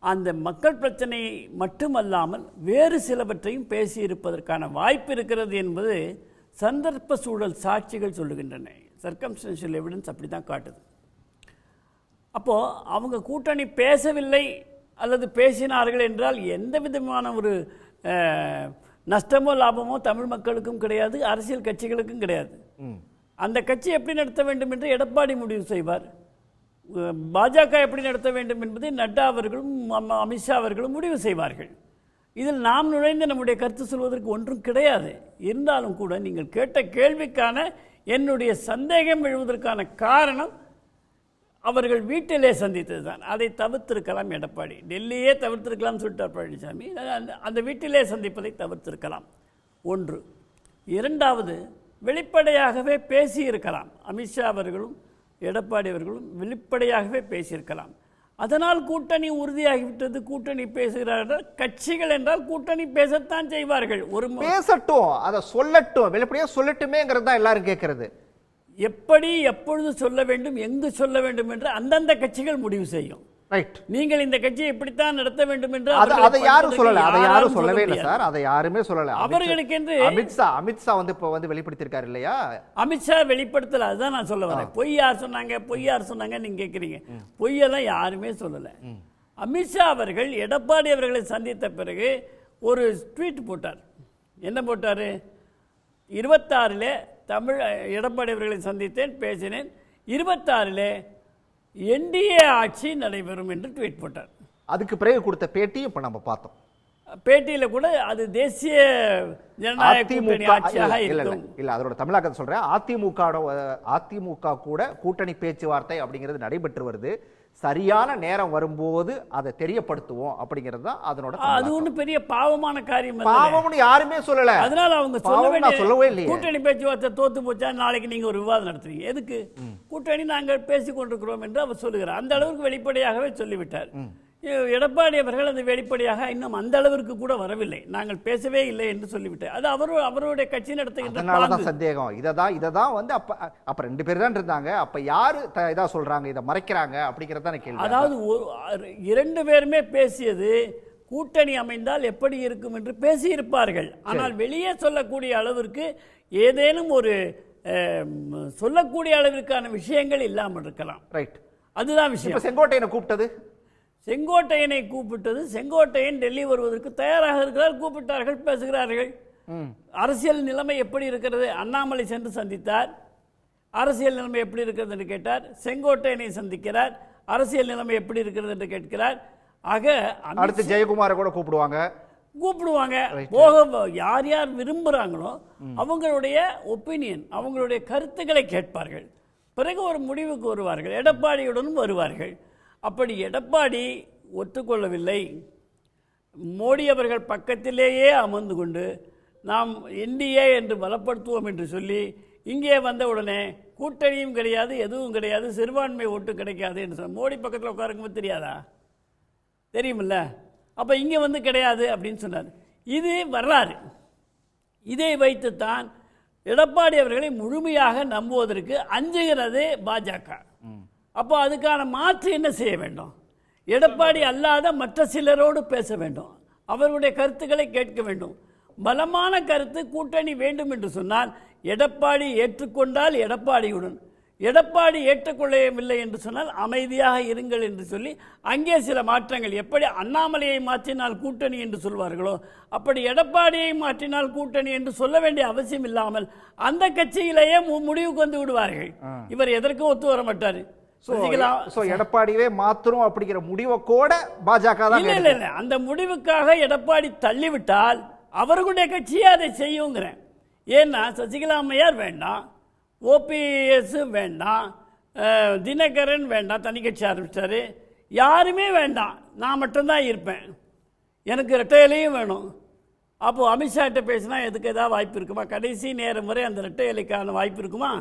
அந்த மக்கள் பிரச்சனையை மட்டுமல்லாமல் வேறு சிலவற்றையும் பேசியிருப்பதற்கான வாய்ப்பு இருக்கிறது என்பது சந்தர்ப்ப சூழல் சாட்சிகள் சொல்லுகின்றன. சர்க்கம்ஸ்டன்ஷியல் எவிடன்ஸ் அப்படி தான் காட்டுது. அப்போது அவங்க கூட்டணி பேசவில்லை அல்லது பேசினார்கள் என்றால் எந்த விதமான ஒரு நஷ்டமோ லாபமோ தமிழ் மக்களுக்கும் கிடையாது, அரசியல் கட்சிகளுக்கும் கிடையாது. அந்த கட்சி எப்படி நடத்த வேண்டும் என்று எடப்பாடி முடிவு செய்வார். பாஜக எப்படி நடத்த வேண்டும் என்பதை நட்டா அவர்களும் அமித்ஷா அவர்களும் முடிவு செய்வார்கள். இதில் நாம் நுழைந்து நம்முடைய கருத்து சொல்வதற்கு ஒன்றும் கிடையாது. இருந்தாலும் கூட நீங்கள் கேட்ட கேள்விக்கான என்னுடைய சந்தேகம் எழுவதற்கான காரணம் அவர்கள் வீட்டிலே சந்தித்தது தான். அதை தவிர்த்திருக்கலாம் எடப்பாடி. டெல்லியே தவிர்த்திருக்கலாம் சொல்லிட்டார் பழனிசாமி. அந்த வீட்டிலே சந்திப்பதை தவிர்த்திருக்கலாம் ஒன்று. இரண்டாவது, வெளிப்படையாகவே பேசியிருக்கலாம். அமித்ஷா அவர்களும் எடப்பாடி அவர்களும் வெளிப்படையாகவே பேசியிருக்கலாம். அதனால் கூட்டணி உறுதியாகிவிட்டது. கூட்டணி பேசுகிறார்கள். கட்சிகள் என்றால் கூட்டணி பேசத்தான் செய்வார்கள். ஒரு பேசட்டும், அதை சொல்லட்டும், வெளிப்படையா சொல்லட்டுமேங்கிறது தான் எல்லாரும் கேட்கறது. எப்படி எப்பொழுது சொல்ல வேண்டும், எங்கு சொல்ல வேண்டும் என்று அந்தந்த கட்சிகள் முடிவு செய்யும். ரைட். நீங்கள் இந்த கட்சியை இப்படித்தான் நடத்த வேண்டும் என்று அதை யாரும் சொல்லல, அதை யாரும் சொல்லவே இல்லை சார், அதை யாருமே சொல்லல. அவர்களுக்கு என்று அமித்ஷா வந்து இப்போ வந்து வெளிப்படுத்தியிருக்காரு இல்லையா? அமித்ஷா வெளிப்படுத்தல, அதுதான் நான் சொல்ல வரேன். பொய் யார் சொன்னாங்க, பொய் யார் சொன்னாங்க நீங்க கேட்குறீங்க. பொய்யெல்லாம் யாருமே சொல்லல. அமித்ஷா அவர்கள் எடப்பாடி அவர்களை சந்தித்த பிறகு ஒரு ட்வீட் போட்டார். என்ன போட்டாரு? 26 தமிழ் எடப்பாடி அவர்களை சந்தித்தேன், பேசினேன். 26 என்டிஏ ஆட்சி நடைபெறும் என்று ட்வீட் போட்டார். அதுக்கு பிறகு கொடுத்த பேட்டியும் இப்ப நம்ம பார்த்தோம். பேட்டியில கூட அது தேசிய ஜனநாயக கூட்டணி ஆட்சியாக இருக்கும். இல்ல, அதோட தமிழாக்கத்தை சொல்றேன். அதிமுக கூட கூட்டணி பேச்சுவார்த்தை அப்படிங்கிறது நடைபெற்று வருது. சரியான நேரம் வரும்போது அதை தெரியப்படுத்துவோம் அப்படிங்கிறது தான் அதனோட. அது ஒன்றும் பெரிய பாவமான காரியம் இல்ல. பாவம்னு யாருமே சொல்லல. அதனால அவங்க சொல்லவே இல்லை. கூட்டணி பேச்சுவார்த்தை தோத்து போச்சா நாளைக்கு நீங்க ஒரு விவாதம் நடத்துறீங்க, எதுக்கு? கூட்டணி நாங்கள் பேசிக் கொண்டிருக்கிறோம் என்று அவர் சொல்லுகிறார். அந்த அளவுக்கு வெளிப்படையாகவே சொல்லிவிட்டார். எடப்பாடி அவர்கள் அது வெளிப்படையாக இன்னும் அந்த அளவிற்கு கூட வரவில்லை. நாங்கள் பேசவே இல்லை என்று சொல்லிவிட்டார். அது அவருடைய கட்சி நடத்துகின்ற சந்தேகம். இததான் வந்து அப்ப 2 பேர் தான் இருந்தாங்க. அப்ப யாரு இதா சொல்றாங்க, இதை மறைக்கிறாங்க அப்படிங்கறத கேள்வி. அதாவது 2 பேருமே பேசியது கூட்டணி அமைந்தால் எப்படி இருக்கும் என்று பேசியிருப்பார்கள். ஆனால் வெளியே சொல்லக்கூடிய அளவிற்கு ஏதேனும் ஒரு சொல்லக்கூடிய அளவிற்கான விஷயங்கள் இல்லாமல் இருக்கலாம். ரைட், அதுதான் விஷயம். செங்கோட்டையனை கூப்பிட்டது, செங்கோட்டையனை கூப்பிட்டது. செங்கோட்டையன் டெல்லி வருவதற்கு தயாராக இருக்கிறார். கூப்பிட்டார்கள், பேசுகிறார்கள். அரசியல் நிலைமை எப்படி இருக்கிறது? அண்ணாமலை சென்று சந்தித்தார். அரசியல் நிலைமை எப்படி இருக்கிறது என்று கேட்டார். செங்கோட்டையனை சந்திக்கிறார். அரசியல் நிலைமை எப்படி இருக்கிறது என்று கேட்கிறார். ஆக அடுத்து ஜெயக்குமாரை கூட கூப்பிடுவாங்க. போக யார் யார் விரும்புகிறாங்களோ அவங்களுடைய ஒப்பீனியன், அவங்களுடைய கருத்துக்களை கேட்பார்கள். பிறகு ஒரு முடிவுக்கு வருவார்கள். எடப்பாடியுடனும் வருவார்கள். அப்படி எடப்பாடி ஒத்துக்கொள்ளவில்லை. மோடி அவர்கள் பக்கத்திலேயே அமர்ந்து கொண்டு நாம் என்டிஏ என்று பலப்படுத்துவோம் என்று சொல்லி இங்கே வந்த உடனே கூட்டணியும் கிடையாது, எதுவும் கிடையாது, சிறுபான்மை ஓட்டு கிடைக்காது என்று சொன்ன மோடி பக்கத்தில் உட்காருக்கும்போது தெரியாதா? தெரியுமில்ல. அப்போ இங்கே வந்து கிடையாது அப்படின்னு சொன்னார். இது வரலாறு. இதை வைத்துத்தான் எடப்பாடி அவர்களை முழுமையாக நம்புவதற்கு அஞ்சுகிறது பாஜக. அப்போ அதுக்கான மாற்று என்ன செய்ய வேண்டும்? எடப்பாடி அல்லாத மற்ற சிலரோடு பேச வேண்டும், அவர்களுடைய கருத்துக்களை கேட்க வேண்டும். பலமான கருத்து கூட்டணி வேண்டும் என்று சொன்னால் எடப்பாடி ஏற்றுக்கொண்டால் எடப்பாடியுடன், எடப்பாடி ஏற்றுக்கொள்ளவில்லை என்று சொன்னால் அமைதியாக இருங்கள் என்று சொல்லி அங்கே சில மாற்றங்கள். எப்படி அண்ணாமலையை மாற்றினால் கூட்டணி என்று சொல்வார்களோ அப்படி எடப்பாடியை மாற்றினால் கூட்டணி என்று சொல்ல வேண்டிய அவசியம் இல்லாமல் அந்த கட்சியிலேயே முடிவுக்கு வந்து விடுவார்கள். இவர் எதற்கும் ஒத்து வர மாட்டார். எடப்பாடியே மாத்திரும் அப்படிங்கிற முடிவை கூட பாஜக தான். இல்ல, அந்த முடிவுக்காக எடப்பாடி தள்ளிவிட்டால் அவர்களுடைய கட்சியே அதை செய்யுங்கிறேன். ஏன்னா சசிகலா அம்மையார் வேண்டாம், ஓபிஎஸ் வேண்டாம், தினகரன் வேண்டாம், தனி கட்சி ஆரம்பிச்சாரு, யாருமே வேண்டாம், நான் மட்டும்தான் இருப்பேன், எனக்கு ரெட்டையிலையும் வேணும், அப்போது அமித்ஷாட்ட பேசினா எதுக்கு ஏதாவது வாய்ப்பு இருக்குமா? கடைசி நேரம் வரை அந்த இரட்டை இலைக்கான வாய்ப்பு இருக்குமா?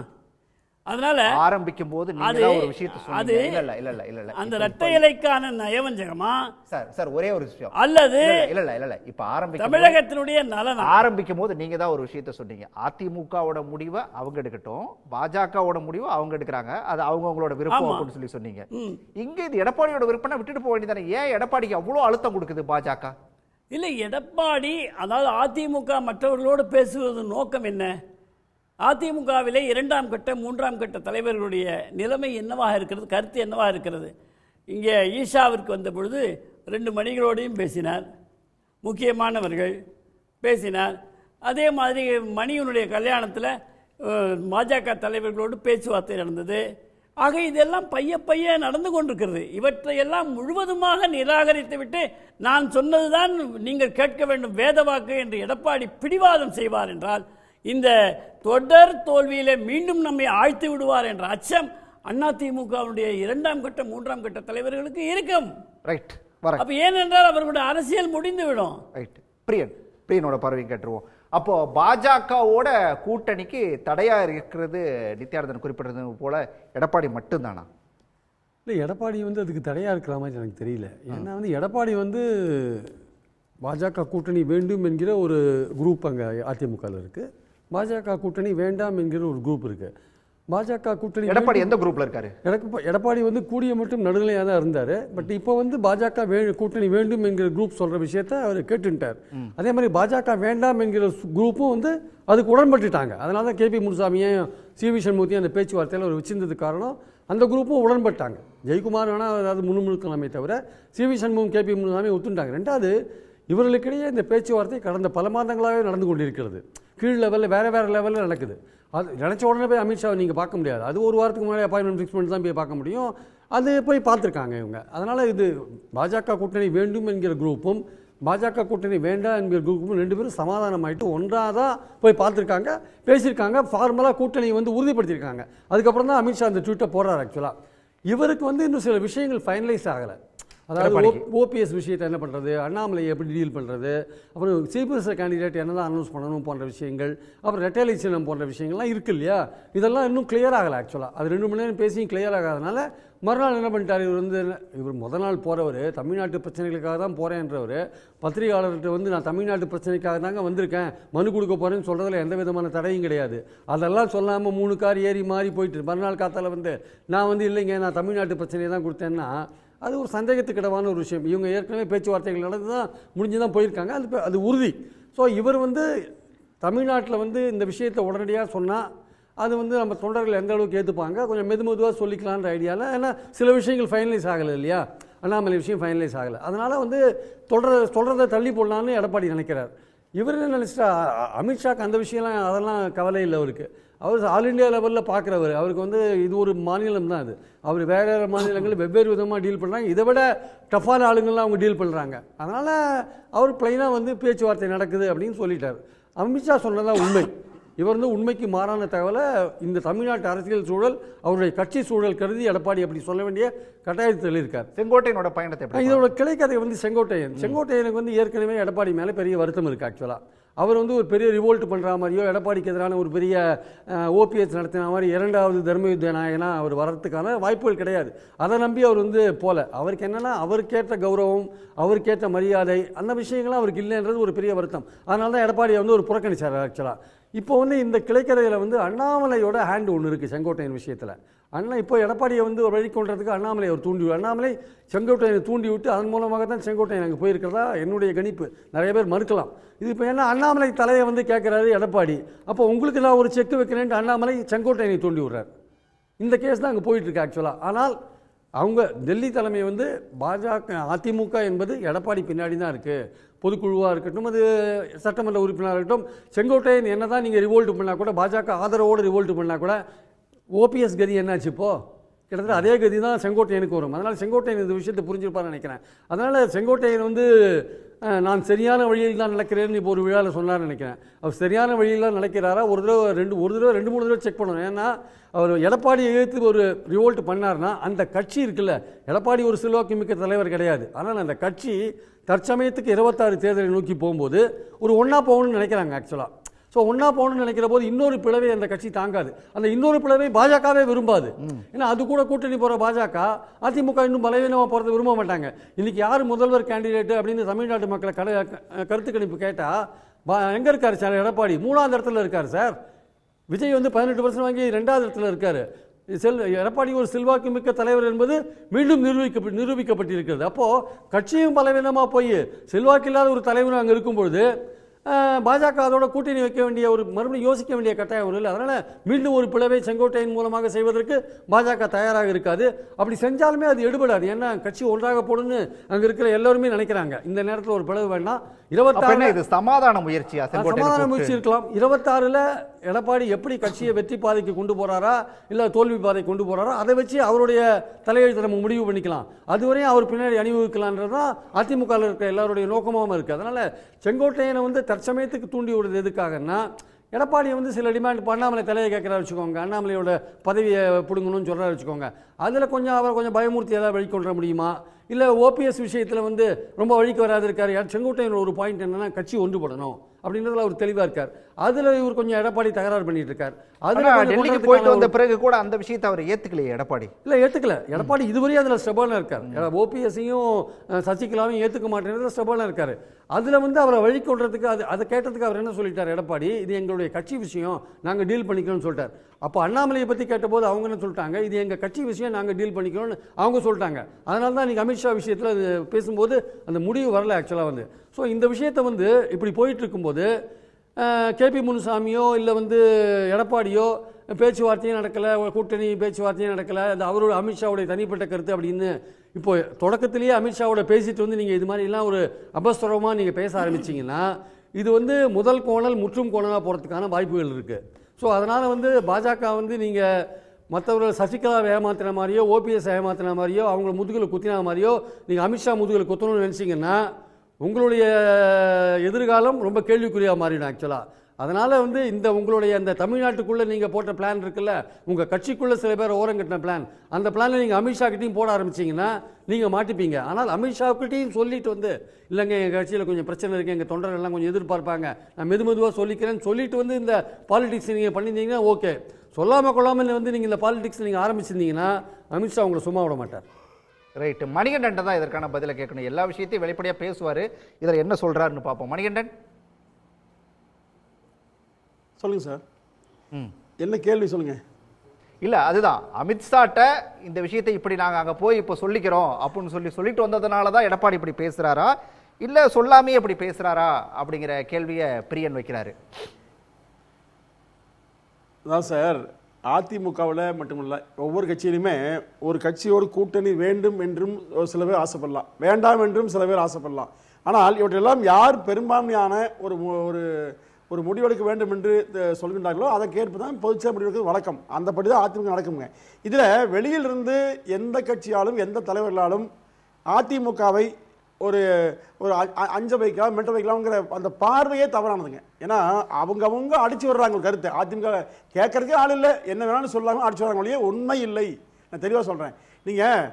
அதனால ஆரம்பிக்கும் போது நீங்க ஒரு விஷயத்தை சொன்னீங்க. இல்ல இல்ல இல்ல இல்ல அந்த இரட்டை இலைக்கான நயவஞ்சகமா சார் ஒரே ஒரு விஷயம் அல்லது இல்ல இப்ப ஆரம்பிக்கும் தமிழகத்தினுடைய நலன் ஆரம்பிக்கும் போது நீங்க தான் ஒரு விஷயத்தை சொன்னீங்க. அதிமுகவோட முடிவை அவங்க எடுக்கட்டும், பாஜகவோட முடிவை அவங்க எடுக்கிறாங்க, அது அவங்களோட விருப்பம் அப்படின்னு சொன்னீங்க. இங்க இது எடப்பாடியோட விருப்பம்னா விட்டுட்டு போக வேண்டியதானே? ஏன் எடப்பாடிக்கு அவ்வளவு அழுத்தம் கொடுக்குது பாஜக? இல்லை, எடப்பாடி அதாவது அதிமுக மற்றவர்களோடு பேசுவது நோக்கம் என்ன? அதிமுகவிலே 2ஆம் கட்ட 3ஆம் கட்ட தலைவர்களுடைய நிலைமை என்னவாக இருக்கிறது, கருத்து என்னவாக இருக்கிறது? இங்கே ஈஷாவிற்கு வந்த பொழுது 2 மணிகளோடையும் பேசினார், முக்கியமானவர்கள் பேசினார். அதே மாதிரி மணியனுடைய கல்யாணத்தில் பாஜக தலைவர்களோடு பேச்சுவார்த்தை நடந்தது. ஆக இதெல்லாம் பைய நடந்து கொண்டிருக்கிறது. இவற்றையெல்லாம் முழுவதுமாக நிராகரித்து விட்டு நான் சொன்னதுதான் நீங்கள் கேட்க வேண்டும் வேத வாக்கு என்று எடப்பாடி பிடிவாதம் செய்வார் என்றால் இந்த தொடர் தோல்வியிலே மீண்டும் நம்மை ஆழ்த்தி விடுவார் என்ற அச்சம் அதிமுகவுடைய 2ஆம் கட்ட 3ஆம் கட்ட தலைவர்களுக்கு இருக்கும். ரைட். அப்ப ஏனென்றால் அவர்களுடைய அரசியல் முடிந்து விடும். ரைட். பிரியனோட பார்வை கேட்டுருவோம். அப்போ பாஜகவோட கூட்டணிக்கு தடையா இருக்கிறது நித்யானந்தன் குறிப்பிட்டது போல எடப்பாடி மட்டும்தானா? இல்லை, எடப்பாடி அதுக்கு தடையா இருக்கிற மாதிரி எனக்கு தெரியல. ஏன்னா எடப்பாடி பாஜக கூட்டணி வேண்டும் என்கிற ஒரு குரூப் அங்கே அதிமுகவில் இருக்கு, பாஜக கூட்டணி வேண்டாம் என்கிற ஒரு குரூப் இருக்கு. பாஜக கூட்டணி எடப்பாடி எந்த குரூப்ல இருக்காரு? எடப்பாடி கூடிய மட்டும் நடுநிலையாக தான் இருந்தார். பட் இப்போ பாஜக கூட்டணி வேண்டும் என்கிற குரூப் சொல்ற விஷயத்தை அவர் கேட்டுட்டார். அதே மாதிரி பாஜக வேண்டாம் என்கிற குரூப்பும் அதுக்கு உடன்பட்டுட்டாங்க. அதனால தான் கேபி முனுசாமியும் சி.வி. சண்முகத்தையும் அந்த பேச்சுவார்த்தையில் அவர் வச்சிருந்தது காரணம் அந்த குரூப்பும் உடன்பட்டாங்க. ஜெயக்குமார் வேணா அதாவது முன்னுக்கலாமே தவிர சி.வி. சண்முகம் கேபி முனுசாமி ஒத்துட்டாங்க. ரெண்டாவது இவர்களுக்கிடையே இந்த பேச்சுவார்த்தை கடந்த பல மாதங்களாகவே நடந்து கொண்டிருக்கிறது. கீழ் லெவலில் வேறு லெவலில் நடக்குது. அது நினச்ச உடனே போய் அமித்ஷாவை நீங்கள் பார்க்க முடியாது. அது ஒரு வாரத்துக்கு முன்னாடி அப்பாயின்மெண்ட் ஃபிக்ஸ் பண்ணி தான் போய் பார்க்க முடியும். அது போய் பார்த்துருக்காங்க இவங்க. அதனால் இது பாஜக கூட்டணி வேண்டும் என்கிற குரூப்பும் பாஜக கூட்டணி வேண்டாம் என்கிற குரூப்பும் 2 பேரும் சமாதானமாயிட்டு ஒன்றாக தான் போய் பார்த்துருக்காங்க, பேசியிருக்காங்க, ஃபார்மலாக கூட்டணி உறுதிப்படுத்தியிருக்காங்க. அதுக்கப்புறம் தான் அமித்ஷா அந்த ட்வீட்டை போடுறார். ஆக்சுவலாக இவருக்கு இன்னும் சில விஷயங்கள் ஃபைனலைஸ் ஆகலை. அதாவது ஓபிஎஸ் விஷயத்தை என்ன பண்ணுறது, அண்ணாமலையை எப்படி டீல் பண்ணுறது, அப்புறம் சீஃப் மினிஸ்டர் கேண்டிடேட் என்ன தான் அனௌன்ஸ் பண்ணணும் போன்ற விஷயங்கள், அப்புறம் ரெட்டைலை சின்னம் போன்ற விஷயங்கள்லாம் இருக்கு இல்லையா, இதெல்லாம் இன்னும் கிளியர் ஆகலை. ஆக்சுவலாக அது 2 மணி நேரம் பேசியும் கிளியர் ஆகாதனால மறுநாள் என்ன பண்ணிட்டார், இவர் முதல் நாள் போகிறவர் தமிழ்நாட்டு பிரச்சனைகளுக்காக தான் போகிறேன்றவர் பத்திரிகையாளர்கிட்ட நான் தமிழ்நாட்டு பிரச்சனைக்காக தாங்க வந்திருக்கேன், மனு கொடுக்க போகிறேன்னு சொல்கிறதுல எந்த விதமான தடையும் கிடையாது. அதெல்லாம் சொல்லாமல் 3 கார் ஏறி மாறி போயிட்டு மறுநாள் காத்தால் நான் இல்லைங்க நான் தமிழ்நாட்டு பிரச்சனையை தான் கொடுத்தேன்னா அது ஒரு சந்தேகத்துக்கிடமான ஒரு விஷயம். இவங்க ஏற்கனவே பேச்சுவார்த்தைகள் நடந்து தான் முடிஞ்சு தான் போயிருக்காங்க. அது உறுதி. ஸோ இவர் தமிழ்நாட்டில் இந்த விஷயத்தை உடனடியாக சொன்னால் அது நம்ம தொண்டர்கள் எந்த அளவுக்கு ஏற்றுப்பாங்க, கொஞ்சம் மெதுவாக சொல்லிக்கலான்ற ஐடியாவில். ஏன்னா சில விஷயங்கள் ஃபைனலைஸ் ஆகலை இல்லையா, அண்ணாமலை விஷயம் ஃபைனலைஸ் ஆகலை. அதனால் சொல்கிறத தள்ளி போடலான்னு எடப்பாடி நினைக்கிறார். இவர் என்ன நினச்சிட்டா அமித்ஷாக்கு அந்த விஷயம்லாம் அதெல்லாம் கவலை இல்லை அவருக்கு. அவர் ஆல் இண்டியா லெவலில் பார்க்குறவர். அவருக்கு இது ஒரு மாநிலம் தான். அவர் வேறு மாநிலங்களில் வெவ்வேறு விதமாக டீல் பண்ணுறாங்க. இதை விட டஃப்பான ஆளுங்கள்லாம் அவங்க டீல் பண்ணுறாங்க. அதனால் அவர் பிளைனாக பேச்சுவார்த்தை நடக்குது அப்படின்னு சொல்லிட்டார். அமித்ஷா சொன்னதான் உண்மை. இவர் உண்மைக்கு மாறான தகவலை இந்த தமிழ்நாட்டு அரசியல் சூழல் அவருடைய கட்சி சூழல் கருதி எடப்பாடி அப்படி சொல்ல வேண்டிய கட்டாயத்தில் இருக்கார். செங்கோட்டையனோட பயணத்தை இதோட கிளைக்கதை செங்கோட்டையனுக்கு ஏற்கனவே எடப்பாடி மேலே பெரிய வருத்தம் இருக்குது. ஆக்சுவலாக அவர் ஒரு பெரிய ரிவோல்ட் பண்ணுற மாதிரியோ எடப்பாடிக்கு எதிரான ஒரு பெரிய ஓபிஎஸ் நடத்தின மாதிரி 2வது தர்மயுத்த நாயகனா அவர் வர்றதுக்கான வாய்ப்புகள் கிடையாது. அதை நம்பி அவர் போல. அவருக்கு என்னென்னா அவருக்கேற்ற கௌரவம் அவருக்கேற்ற மரியாதை அந்த விஷயங்கள்லாம் அவருக்கு இல்லைன்றது ஒரு பெரிய வருத்தம். அதனால தான் எடப்பாடியை ஒரு புறக்கணிச்சார். ஆக்சுவலாக இப்போ இந்த கிளைக்கதையில் அண்ணாமலையோட ஹேண்ட் ஒன்று இருக்குது செங்கோட்டையன் விஷயத்தில். இப்போ எடப்பாடியை ஒரு வழி கொண்டதுக்கு அண்ணாமலை அவர் அண்ணாமலை செங்கோட்டையனை தூண்டி விட்டு அதன் மூலமாக தான் செங்கோட்டையன் அங்கே போயிருக்கிறதா என்னுடைய கணிப்பு. நிறைய பேர் மறுக்கலாம். இது இப்போ என்ன அண்ணாமலை தலையை கேட்குறாரு எடப்பாடி, அப்போ உங்களுக்கு நான் ஒரு செக் வைக்கிறேன்ட்டு அண்ணாமலை செங்கோட்டையனை தூண்டி விடுறார். இந்த கேஸ் தான் அங்கே போயிட்டுருக்கு ஆக்சுவலாக. ஆனால் அவங்க டெல்லி தலைமை பாஜக அதிமுக என்பது எடப்பாடி பின்னாடி தான் இருக்குது. பொதுக்குழுவாக இருக்கட்டும், அது சட்டமன்ற உறுப்பினராக இருக்கட்டும், செங்கோட்டையன் என்ன தான் நீங்கள் ரிவோல்ட் பண்ணால் கூட பாஜக ஆதரவோடு ரிவோல்ட் பண்ணால் கூட ஓபிஎஸ் கதி என்னாச்சு இப்போது கிட்டத்தட்ட அதே கதி தான் செங்கோட்டையனுக்கு வரும். அதனால் செங்கோட்டையன் இந்த விஷயத்தை புரிஞ்சிருப்பான்னு நினைக்கிறேன். அதனால் செங்கோட்டையன் வந்து நான் சரியான வழியில் தான் நடக்கிறேன்னு இப்போ ஒரு விழாவில் சொன்னார்னு நினைக்கிறேன். அவர் சரியான வழியில் தான் நடக்கிறாரா ஒரு தடவை ரெண்டு மூணு தடவை செக் பண்ணணும். ஏன்னா அவர் எடப்பாடியை எதிர்த்து ஒரு ரிவோல்ட் பண்ணார்னா அந்த கட்சி இருக்குல்ல, எடப்பாடி ஒரு செல்வாக்கு மிக்க தலைவர் கிடையாது. ஆனால் அந்த கட்சி தற்சமயத்துக்கு 26 தேர்தலை நோக்கி போகும்போது ஒரு ஒன்றா போகணும்னு நினைக்கிறாங்க ஆக்சுவலாக. ஸோ ஒன்றா போகணும்னு நினைக்கிற போது இன்னொரு பிளவை அந்த கட்சி தாங்காது. அந்த இன்னொரு பிளவை பாஜகவே விரும்பாது. ஏன்னா அது கூட கூட்டணி போகிற பாஜக அதிமுக இன்னும் பலவீனமாக போகிறத விரும்ப மாட்டாங்க. இன்றைக்கி யார் முதல்வர் கேண்டிடேட்டு அப்படின்னு தமிழ்நாட்டு மக்களை கருத்து கணிப்பு கேட்டால் எங்கே இருக்கார் சார்? எடப்பாடி 3ஆவது இடத்துல இருக்கார் சார். விஜய் வந்து 18% வாங்கி 2ஆவது இடத்துல இருக்கார். எடப்பாடி ஒரு செல்வாக்கு மிக்க தலைவர் என்பது மீண்டும் நிரூபிக்கப்பட்டிருக்கிறது. அப்போது கட்சியும் பலவீனமாக போய் செல்வாக்கு இல்லாத ஒரு தலைவரும் அங்கே இருக்கும்பொழுது பாஜக அதோட கூட்டணி வைக்க வேண்டிய ஒரு மறுபடியும் யோசிக்க வேண்டிய கட்டாயம் வரும் இல்லை. அதனால் மீண்டும் ஒரு பிளவை செங்கோட்டையின் மூலமாக செய்வதற்கு பாஜக தயாராக இருக்காது. அப்படி செஞ்சாலுமே அது எடுபடாது. ஏன்னா கட்சி ஒன்றாக போடுன்னு அங்கே இருக்கிற எல்லாருமே நினைக்கிறாங்க. இந்த நேரத்தில் ஒரு பிளவு வேண்டாம். 26 இது சமாதான முயற்சியா? சமாதான முயற்சி இருக்கலாம். 26ல் எடப்பாடி எப்படி கட்சியை வெற்றி பாதைக்கு கொண்டு போறாரா இல்லை தோல்வி பாதைக்கு கொண்டு போறாரா அதை வச்சு அவருடைய தலையெழுத்தை நம்ம முடிவு பண்ணிக்கலாம். அதுவரையும் அவர் பின்னாடி அணிவகுக்கலான்றதுதான் அதிமுக இருக்கிற எல்லாருடைய நோக்கமாகவும் இருக்குது. அதனால செங்கோட்டையனை வந்து தற்சமயத்துக்கு தூண்டி விடுறது எதுக்காகன்னா, எடப்பாடியை வந்து சில டிமாண்ட் அண்ணாமலை தலையை கேட்குறா வச்சுக்கோங்க, அண்ணாமலையோட பதவியை பிடுங்கணும்னு சொல்கிறா வச்சுக்கோங்க, அதில் கொஞ்சம் அவர் கொஞ்சம் பயமூர்த்தி ஏதாவது வெளிக்கொள்ள முடியுமா? இல்லை ஓபிஎஸ் விஷயத்தில் வந்து ரொம்ப வழிக்கு வராது இருக்கார். செங்கோட்டையன் ஒரு பாயிண்ட் என்னன்னா கட்சி ஒன்றுபடணும் அப்படின்றதுல அவர் தெளிவாக இருக்கார். அதில் இவர் கொஞ்சம் எடப்பாடி தகராறு பண்ணிட்டு இருக்கார். டெல்லிக்கு போயிட்டு வந்த பிறகு கூட அந்த விஷயத்தை அவர் ஏற்றுக்கலையே எடப்பாடி. இல்லை ஏற்றுக்கல எடப்பாடி இதுவரையும் அதில் ஸ்டெபர்னாக இருக்கார். ஓபிஎஸ்ஸையும் சசிகலாவையும் ஏற்றுக்க மாட்டேங்கிறதுல ஸ்டெபர்னாக இருக்கார். அதில் வந்து அவரை வழி கொள்றதுக்கு அதை கேட்டதுக்கு அவர் என்ன சொல்லிட்டார், எடப்பாடி இது எங்களுடைய கட்சி விஷயம் நாங்கள் டீல் பண்ணிக்கணும்னு சொல்லிட்டார். அப்போ அண்ணாமலையை பற்றி கேட்டபோது அவங்க என்ன சொல்லிட்டாங்க, இது எங்கள் கட்சி விஷயம் நாங்கள் டீல் பண்ணிக்கணும்னு அவங்க சொல்லிட்டாங்க. அதனால தான் நீங்கள் அமித்ஷா விஷயத்தில் பேசும்போது அந்த முடிவு வரல ஆக்சுவலாக வந்து. ஸோ இந்த விஷயத்தை வந்து இப்படி போயிட்டு இருக்கும்போது கேபி முனுசாமியோ இல்லை வந்து எடப்பாடியோ பேச்சுவார்த்தையும் நடக்கலை, கூட்டணி பேச்சுவார்த்தையும் நடக்கலை, அது அவரோட அமித்ஷாவுடைய தனிப்பட்ட கருத்து அப்படின்னு இப்போ தொடக்கத்திலேயே அமித்ஷாவோட பேசிட்டு வந்து நீங்கள் இது மாதிரிலாம் ஒரு அபஸ்தரமாக நீங்கள் பேச ஆரம்பிச்சிங்கன்னா இது வந்து முதல் கோணல் முற்றும் கோணலாக போகிறதுக்கான வாய்ப்புகள் இருக்குது. ஸோ அதனால் வந்து பாஜக வந்து நீங்கள் மற்றவர்கள் சசிகலாவை ஏமாத்தின மாதிரியோ ஓபிஎஸ் ஏமாத்தின மாதிரியோ அவங்கள முதுகில் குத்தின மாதிரியோ நீங்கள் அமித்ஷா முதுகில் குத்தணும்னு நினச்சிங்கன்னா உங்களுடைய எதிர்காலம் ரொம்ப கேள்விக்குறியாக மாறிடும் ஆக்சுவலாக. அதனால் வந்து இந்த உங்களுடைய அந்த தமிழ்நாட்டுக்குள்ளே நீங்கள் போட்ட பிளான் இருக்குல்ல, உங்கள் கட்சிக்குள்ளே சில பேர் ஓரங்கட்டின பிளான், அந்த பிளானை நீங்கள் அமித்ஷா கிட்டையும் போட ஆரம்பிச்சிங்கன்னா நீங்கள் மாட்டிப்பீங்க. ஆனால் அமித்ஷாக்கிட்டையும் சொல்லிட்டு வந்து இல்லைங்க எங்கள் கட்சியில் கொஞ்சம் பிரச்சனை இருக்குது, எங்கள் தொண்டர்கள்லாம் கொஞ்சம் எதிர்பார்ப்பாங்க, நான் மெதுவாக சொல்லிக்கிறேன்னு சொல்லிட்டு வந்து இந்த பாலிடிக்ஸ் நீங்கள் பண்ணியிருந்தீங்கன்னா ஓகே. சொல்லாமல் கொள்ளாமல் வந்து நீங்கள் இந்த பாலிடிக்ஸ் நீங்கள் ஆரம்பிச்சிருந்தீங்கன்னா அமித்ஷா உங்களை சும்மா விட மாட்டார். ரைட்டு, மணிகண்டன் தான் இதற்கான பதிலை கேட்கணும். எல்லா விஷயத்தையும் வெளிப்படையாக பேசுவார், இதில் என்ன சொல்கிறாருன்னு பார்ப்போம். மணிகண்டன் சொல்லுங்க சார். என்ன கேள்வி சொல்லுங்க. இல்லை அதுதான் அமித்ஷாட்ட இந்த விஷயத்தை இப்படி நாங்கள் அங்கே போய் இப்போ சொல்லிக்கிறோம் அப்படின்னு சொல்லிட்டு வந்ததுனால தான் எடப்பாடி இப்படி பேசுகிறாரா இல்லை சொல்லாமே இப்படி பேசுகிறாரா அப்படிங்கிற கேள்வியை பிரியன் வைக்கிறாரு. அதான் சார், அதிமுகவில் மட்டுமல்ல ஒவ்வொரு கட்சியிலுமே ஒரு கட்சியோடு கூட்டணி வேண்டும் என்றும் சில பேர் ஆசைப்படலாம், வேண்டாம் என்றும் சில பேர் ஆசைப்படலாம். ஆனால் இவற்றெல்லாம் யார் பெரும்பான்மையான ஒரு ஒரு முடிவெடுக்க வேண்டும் என்று சொல்கின்றார்களோ அதை கேட்பு தான் பொதுச்செயலாளர் முடிவெடுக்கிறது வழக்கம். அந்தபடி தான் அதிமுக நடக்குங்க. இதில் வெளியிலிருந்து எந்த கட்சியாலும் எந்த தலைவர்களாலும் அதிமுகவை ஒரு ஒரு அஞ்ச வைக்கலாம் மெட்ட வைக்கலாம்ங்கிற அந்த பார்வையே தவறானதுங்க. ஏன்னா அவங்க அடிச்சு வர்றாங்க ஒரு கருத்தை. அதிமுக கேட்கறதுக்கே ஆள் இல்லை, என்ன வேணாலும் சொல்லாமல் அடிச்சு வர்றாங்க ஒழிய உண்மை இல்லை. நான் தெளிவாக சொல்கிறேன். நீங்கள்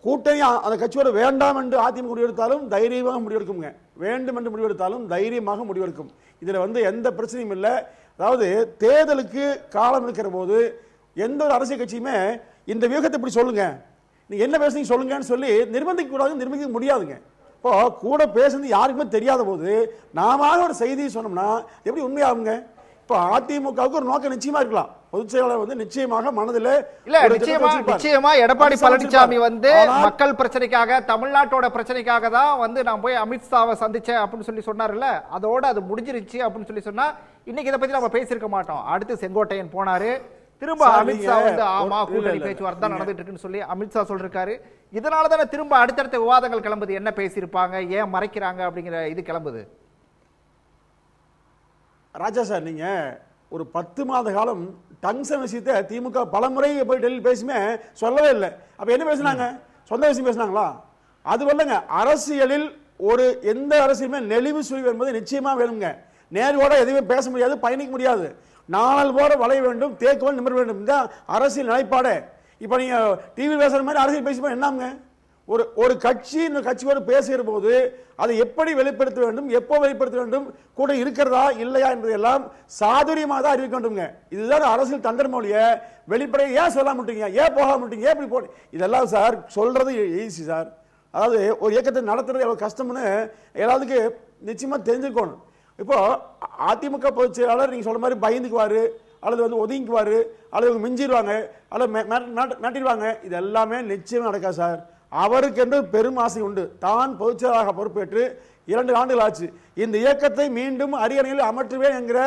கூட்டணி அந்த கட்சியோட வேண்டாம் என்று அதிமுக முடிவெடுத்தாலும் தைரியமாக முடிவெடுக்குங்க, வேண்டும் என்று முடிவெடுத்தாலும் தைரியமாக முடிவெடுக்கும். இதில் வந்து எந்த பிரச்சனையும் இல்லை. அதாவது தேர்தலுக்கு காலம் இருக்கிற போது எந்த ஒரு அரசியல் கட்சியுமே இந்த வியூகத்தை இப்படி சொல்லுங்க, நீங்க என்ன பேசுறீங்க சொல்லுங்கன்னு சொல்லி நிர்பந்திக்க கூடாது, நிர்பந்திக்க முடியாதுங்க. இப்போ கூட பேசுறது யாருக்குமே தெரியாத போது நாம ஒரு செய்தியை சொன்னோம்னா எப்படி உண்மையாகுங்க? இப்போ அதிமுகவுக்கு ஒரு நோக்கம் நிச்சயமா இருக்கலாம், பொதுச் செயலாளர் வந்து நிச்சயமாக மனதில் இல்ல நிச்சயமா எடப்பாடி பழனிசாமி வந்து மக்கள் பிரச்சனைக்காக தமிழ்நாட்டோட பிரச்சனைக்காக தான் வந்து நான் போய் அமித்ஷாவை சந்திச்சேன் அப்படின்னு சொல்லி சொன்னார்ல, அதோட அது முடிஞ்சிருச்சு அப்படின்னு சொல்லி சொன்னா இன்னைக்கு இதை பத்தி நம்ம பேசியிருக்க மாட்டோம். அடுத்து செங்கோட்டையன் போனாரு, திரும்ப அமித்ஷா வந்து ஆமா கூட்டணி பேச்சுவார்த்தை தான் நடந்துட்டு இருக்குன்னு சொல்லி அமித்ஷா சொல்லிருக்காரு. இதனாலதானே திரும்ப அடுத்தடுத்த விவாதங்கள் கிளம்புது, என்ன பேசியிருப்பாங்க, ஏன் மறைக்கிறாங்க அப்படிங்கிற இது கிளம்புது. ராஜா சார், நீங்க ஒரு 10 மாத காலம் டங்ஷன் விஷயத்தை திமுக பலமுறை போய் டெல்லியில் பேசுமே சொல்லவே இல்லை. அப்ப என்ன பேசினாங்க? சொந்த விஷயம் பேசினாங்களா? அது வரலங்க. அரசியலில் ஒரு எந்த அரசியலுமே நெளிவு சுழிவு என்பது நிச்சயமா வேணுங்க. நேரோட எதுவுமே பேச முடியாது, பயணிக்க முடியாது. நாள் போற வளைய வேண்டும், தேக்குவல் நிமிர வேண்டும். இந்த அரசியல் நிலைப்பாடு. இப்ப நீங்க டிவி பேசுற மாதிரி அரசியல் பேசி என்னங்க? ஒரு கட்சி கட்சியோடு பேசுகிற போது அதை எப்படி வெளிப்படுத்த வேண்டும், எப்போ வெளிப்படுத்த வேண்டும், கூட இருக்கிறதா இல்லையா என்பதெல்லாம் சாதுரியமாக தான் அறிவிக்க வேண்டும்ங்க. இதுதான் அரசியல் தந்திரமொழிய வெளிப்படையை ஏன் சொல்ல மாட்டீங்க, ஏன் போக மாட்டீங்க, ஏன் இப்படி போய் இதெல்லாம் சார் சொல்றது ஈஸி சார். அதாவது ஒரு இயக்கத்தை நடத்துறது எவ்வளவு கஷ்டம்னு எல்லாத்துக்கு நிச்சயமா தெரிஞ்சுக்கணும். இப்போ அதிமுக பொதுச் செயலாளர் நீங்க சொல்ற மாதிரி பயந்துக்குவாரு, அல்லது வந்து ஒதுங்கிக்குவாரு, அல்லது மிஞ்சிடுவாங்க, அல்லது மிரட்டிடுவாங்க. இது எல்லாமே நிச்சயம் நடக்காது சார். அவருக்கு என்று பெரும் ஆசை உண்டு. தான் பொதுச் செயலாளராக பொறுப்பேற்று 2 ஆண்டுகள் ஆச்சு. இந்த இயக்கத்தை மீண்டும் அரியணையில் அமர்த்துவேன் என்கிற,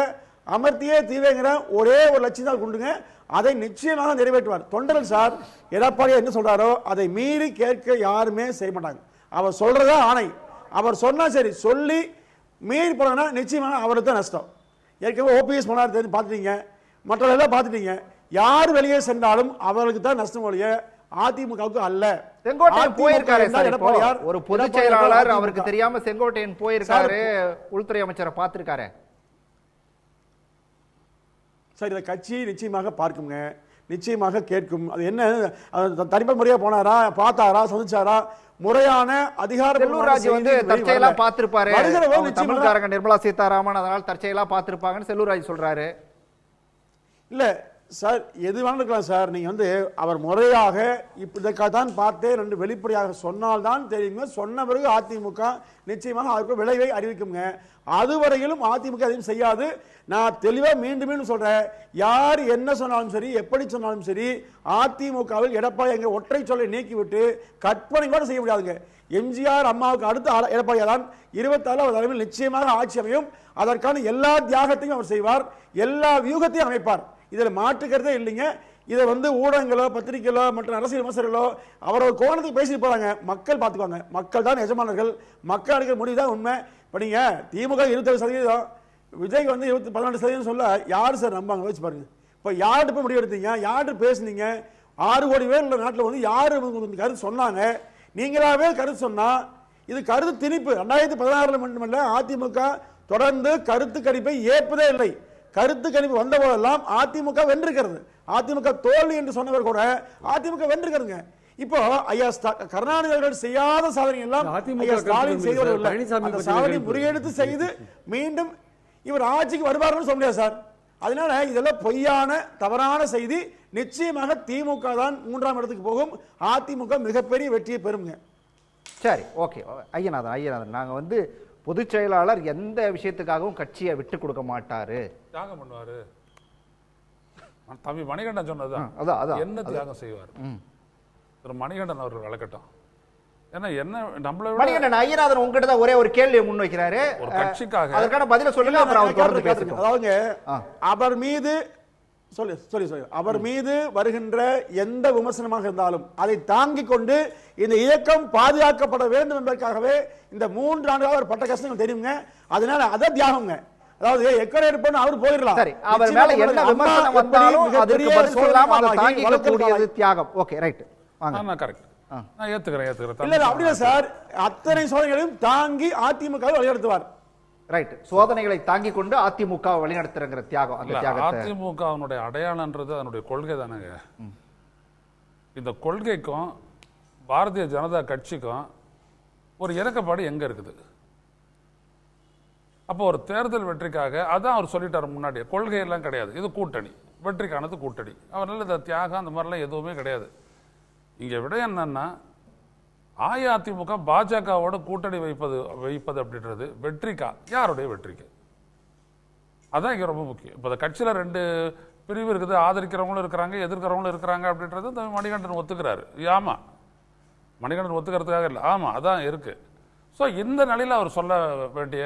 அமர்த்தியே தீவேங்கிற ஒரே ஒரு லட்சியம் தான் உண்டுங்க. அதை நிச்சயமாக நிறைவேற்றுவார். தொண்டர்கள் சார் எடப்பாடி என்ன சொல்றாரோ அதை மீறி கேட்க யாருமே செய்ய மாட்டாங்க. அவர் சொல்றதா ஆணை. அவர் சொன்னா சரி, சொல்லி மீறி போனா நிச்சயமாக அவருக்கு தான் நஷ்டம். ஏற்கனவே ஓபிஎஸ் போனார் பார்த்துட்டீங்க, மற்றவர்களெல்லாம் பார்த்துட்டீங்க. யார் வெளியே சென்றாலும் அவர்களுக்கு தான் நஷ்டம் ஒழிய அதிமுகவுக்கு அல்ல. செங்கோட்டையன் போயிருக்காரு சார். ஒரு பொதுச் செயலாளர் அவருக்கு தெரியாம செங்கோட்டையன் போயிருக்காரு, உள்துறை அமைச்சரை பார்த்திருக்காரு சார். இந்த கட்சி நிச்சயமாக பார்க்குங்க, நிச்சயமாக கேட்கும். அது என்ன தனிப்பட்ட முறையா போனாரா, பார்த்தாரா, சந்திச்சாரா, முறையான அதிகார செல்லூர் ராஜு வந்து தற்செயலா பார்த்திருப்பாரு. தமிழ்காரங்க நிர்மலா சீதாராமன் அதனால தற்செயலா பார்த்திருப்பாங்கன்னு செல்லூர் ராஜு சொல்றாரு. இல்ல சார், எது வேணாலும் இருக்கலாம் சார். நீங்க வந்து அவர் முறையாக இப்படிக்காக தான் பார்த்தேன் என்று வெளிப்படையாக சொன்னால்தான் தெரியுங்க. சொன்ன பிறகு அதிமுக நிச்சயமாக அதற்கு விளைவை அறிவிக்குங்க. அதுவரையிலும் அதிமுக அதையும் செய்யாது. நான் தெளிவாக மீண்டும் மீண்டும் சொல்றேன், யார் என்ன சொன்னாலும் சரி, எப்படி சொன்னாலும் சரி, அதிமுகவில் எடப்பாடி எங்க ஒற்றை சொல்லை நீக்கிவிட்டு கற்பனை கூட செய்ய முடியாதுங்க. எம்ஜிஆர் அம்மாவுக்கு அடுத்த எடப்பாடியா தான் 24 அவர் தலைமையில் நிச்சயமாக ஆட்சி அமையும். அதற்கான எல்லா தியாகத்தையும் அவர் செய்வார், எல்லா வியூகத்தையும் அமைப்பார். இதில் மாற்றுக்கிறதே இல்லைங்க. இதை வந்து ஊடகங்களோ பத்திரிகைகளோ மற்ற அரசியல் விமர்சகர்களோ அவரோட கோணத்துக்கு பேசிட்டு போறாங்க. மக்கள் பார்த்துக்குவாங்க. மக்கள் தான் எஜமானர்கள். மக்கள் எடுக்கிற முடிவு தான் உண்மை. இப்போ நீங்க திமுக 27%, விஜய் வந்து 14% சொல்ல யார் சார் நம்பாங்க? வச்சு பாருங்க. இப்போ யார்கிட்ட போய் முடிவு எடுத்தீங்க, யார்கிட்ட பேசுனீங்க? 6 கோடி பேர் உள்ள நாட்டில் வந்து யாரு கருத்து சொன்னாங்க? நீங்களாவே கருத்து சொன்னா இது கருத்து திணிப்பு. 2016 மட்டுமல்ல, அதிமுக தொடர்ந்து கருத்து கணிப்பை ஏற்பதே இல்லை. கருத்து கணிப்பு வந்த போதெல்லாம் அதிமுக வென்றிருக்கிறது. அதிமுக தோல்வி என்று சொன்னவர் கூட அதிமுக வென்றிருக்கிறதுங்க. இப்போ ஐயா கருணாநிதி அவர்கள் செய்யாத சாதனை எல்லாம் ஐயா ஸ்டாலின் செய்தவர்கள் சாதனை முறியெடுத்து செய்து மீண்டும் இவர் ஆட்சிக்கு வருவார்கள் சொல்ல முடியாது சார். அதனால இதெல்லாம் பொய்யான தவறான செய்தி. நிச்சயமாக திமுக தான் 3ஆம் இடத்துக்கு போகும். அதிமுக மிகப்பெரிய வெற்றியை பெறுங்க. சரி, ஓகே. ஐயநாதன் நாங்க வந்து பொதுச் செயலாளர் எந்த விஷயத்துக்காகவும் கட்சியை விட்டு கொடுக்க மாட்டாரு, தியாகம் பண்ணுவாரு. தம்பி மணிகண்டன் சொன்னதுதான். என்ன தியாகம் செய்வார் திரு மணிகண்டன் அவர்கள் விளக்கட்டும். ஏன்னா என்ன நம்மள மணிகண்டன் ஐயநாதன் உங்ககிட்ட தான் ஒரே ஒரு கேள்வியை முன்வைக்கிறாரு. ஒரு கட்சிக்காக அதற்கான பதில சொல்லுங்க, அப்புறம் அவர் தொடர்ந்து பேசட்டும். அதாவது அவர் மீது அவர் மீது வருகின்ற எந்த விமர்சனமாக இருந்தாலும் அதை தாங்கிக் கொண்டு இந்த இயக்கம் பாதுகாக்கப்பட வேண்டும் என்பதற்காகவே இந்த 3 ஆண்டுகளாக அவர் பட்ட கஷ்டங்கள் தெரியுங்க. அதனால அதை தியாகம்ங்க. அதாவது எக்கரை இருப்போம் அவர் போயிடலாம். சரி, அவர் மேல என்ன விமர்சனம் வந்தாலும் அதற்கு பதில் சொல்லாம அதை தாங்கிக்கக்கூடியது தியாகம். Okay, right. வாங்க. கரெக்ட். நான் ஏத்துக்கிறேன். இல்ல அப்படி இல்ல சார், அத்தனை சோதனைகளையும் தாங்கி அதிமுக வழிநடத்துவார். ரைட். சோதனைகளை தாங்கி கொண்டு அதிமுக வழிநடத்துறங்கிற தியாகம். அந்த தியாகத்தை அதிமுக அவனுடைய அடையாளம்ன்றது அதனுடைய கொள்கை தானேங்க. இந்த கொள்கைக்கும் பாரதிய ஜனதா கட்சிக்கும் ஒரு இறக்கப்பாடு எங்க இருக்குது? அப்போ ஒரு தேர்தல் வெற்றிக்காக அதான் அவர் சொல்லிட்டார் முன்னாடியே. கொள்கையெல்லாம் கிடையாது, இது கூட்டணி, வெற்றிக்கானது கூட்டணி. அவரால் இந்த தியாகம் அந்த மாதிரிலாம் எதுவுமே கிடையாது. இங்க விட என்னன்னா, அஇஅதிமுக பாஜகவோட கூட்டணி வைப்பது அப்படின்றது வெற்றிக்கா? யாருடைய வெற்றிக்கு? அதான் இங்க ரொம்ப முக்கியம். இப்போ கட்சியில 2 பிரிவு இருக்குது, ஆதரிக்கிறவங்களும் இருக்கிறாங்க, எதிர்க்கிறவங்களும் இருக்கிறாங்க அப்படின்றது மணிகண்டன் ஒத்துக்கிறாரு. ஆமா, மணிகண்டன் ஒத்துக்கிறதுக்காக இல்லை, ஆமா அதான் இருக்கு. ஸோ இந்த நிலையில் அவர் சொல்ல வேண்டிய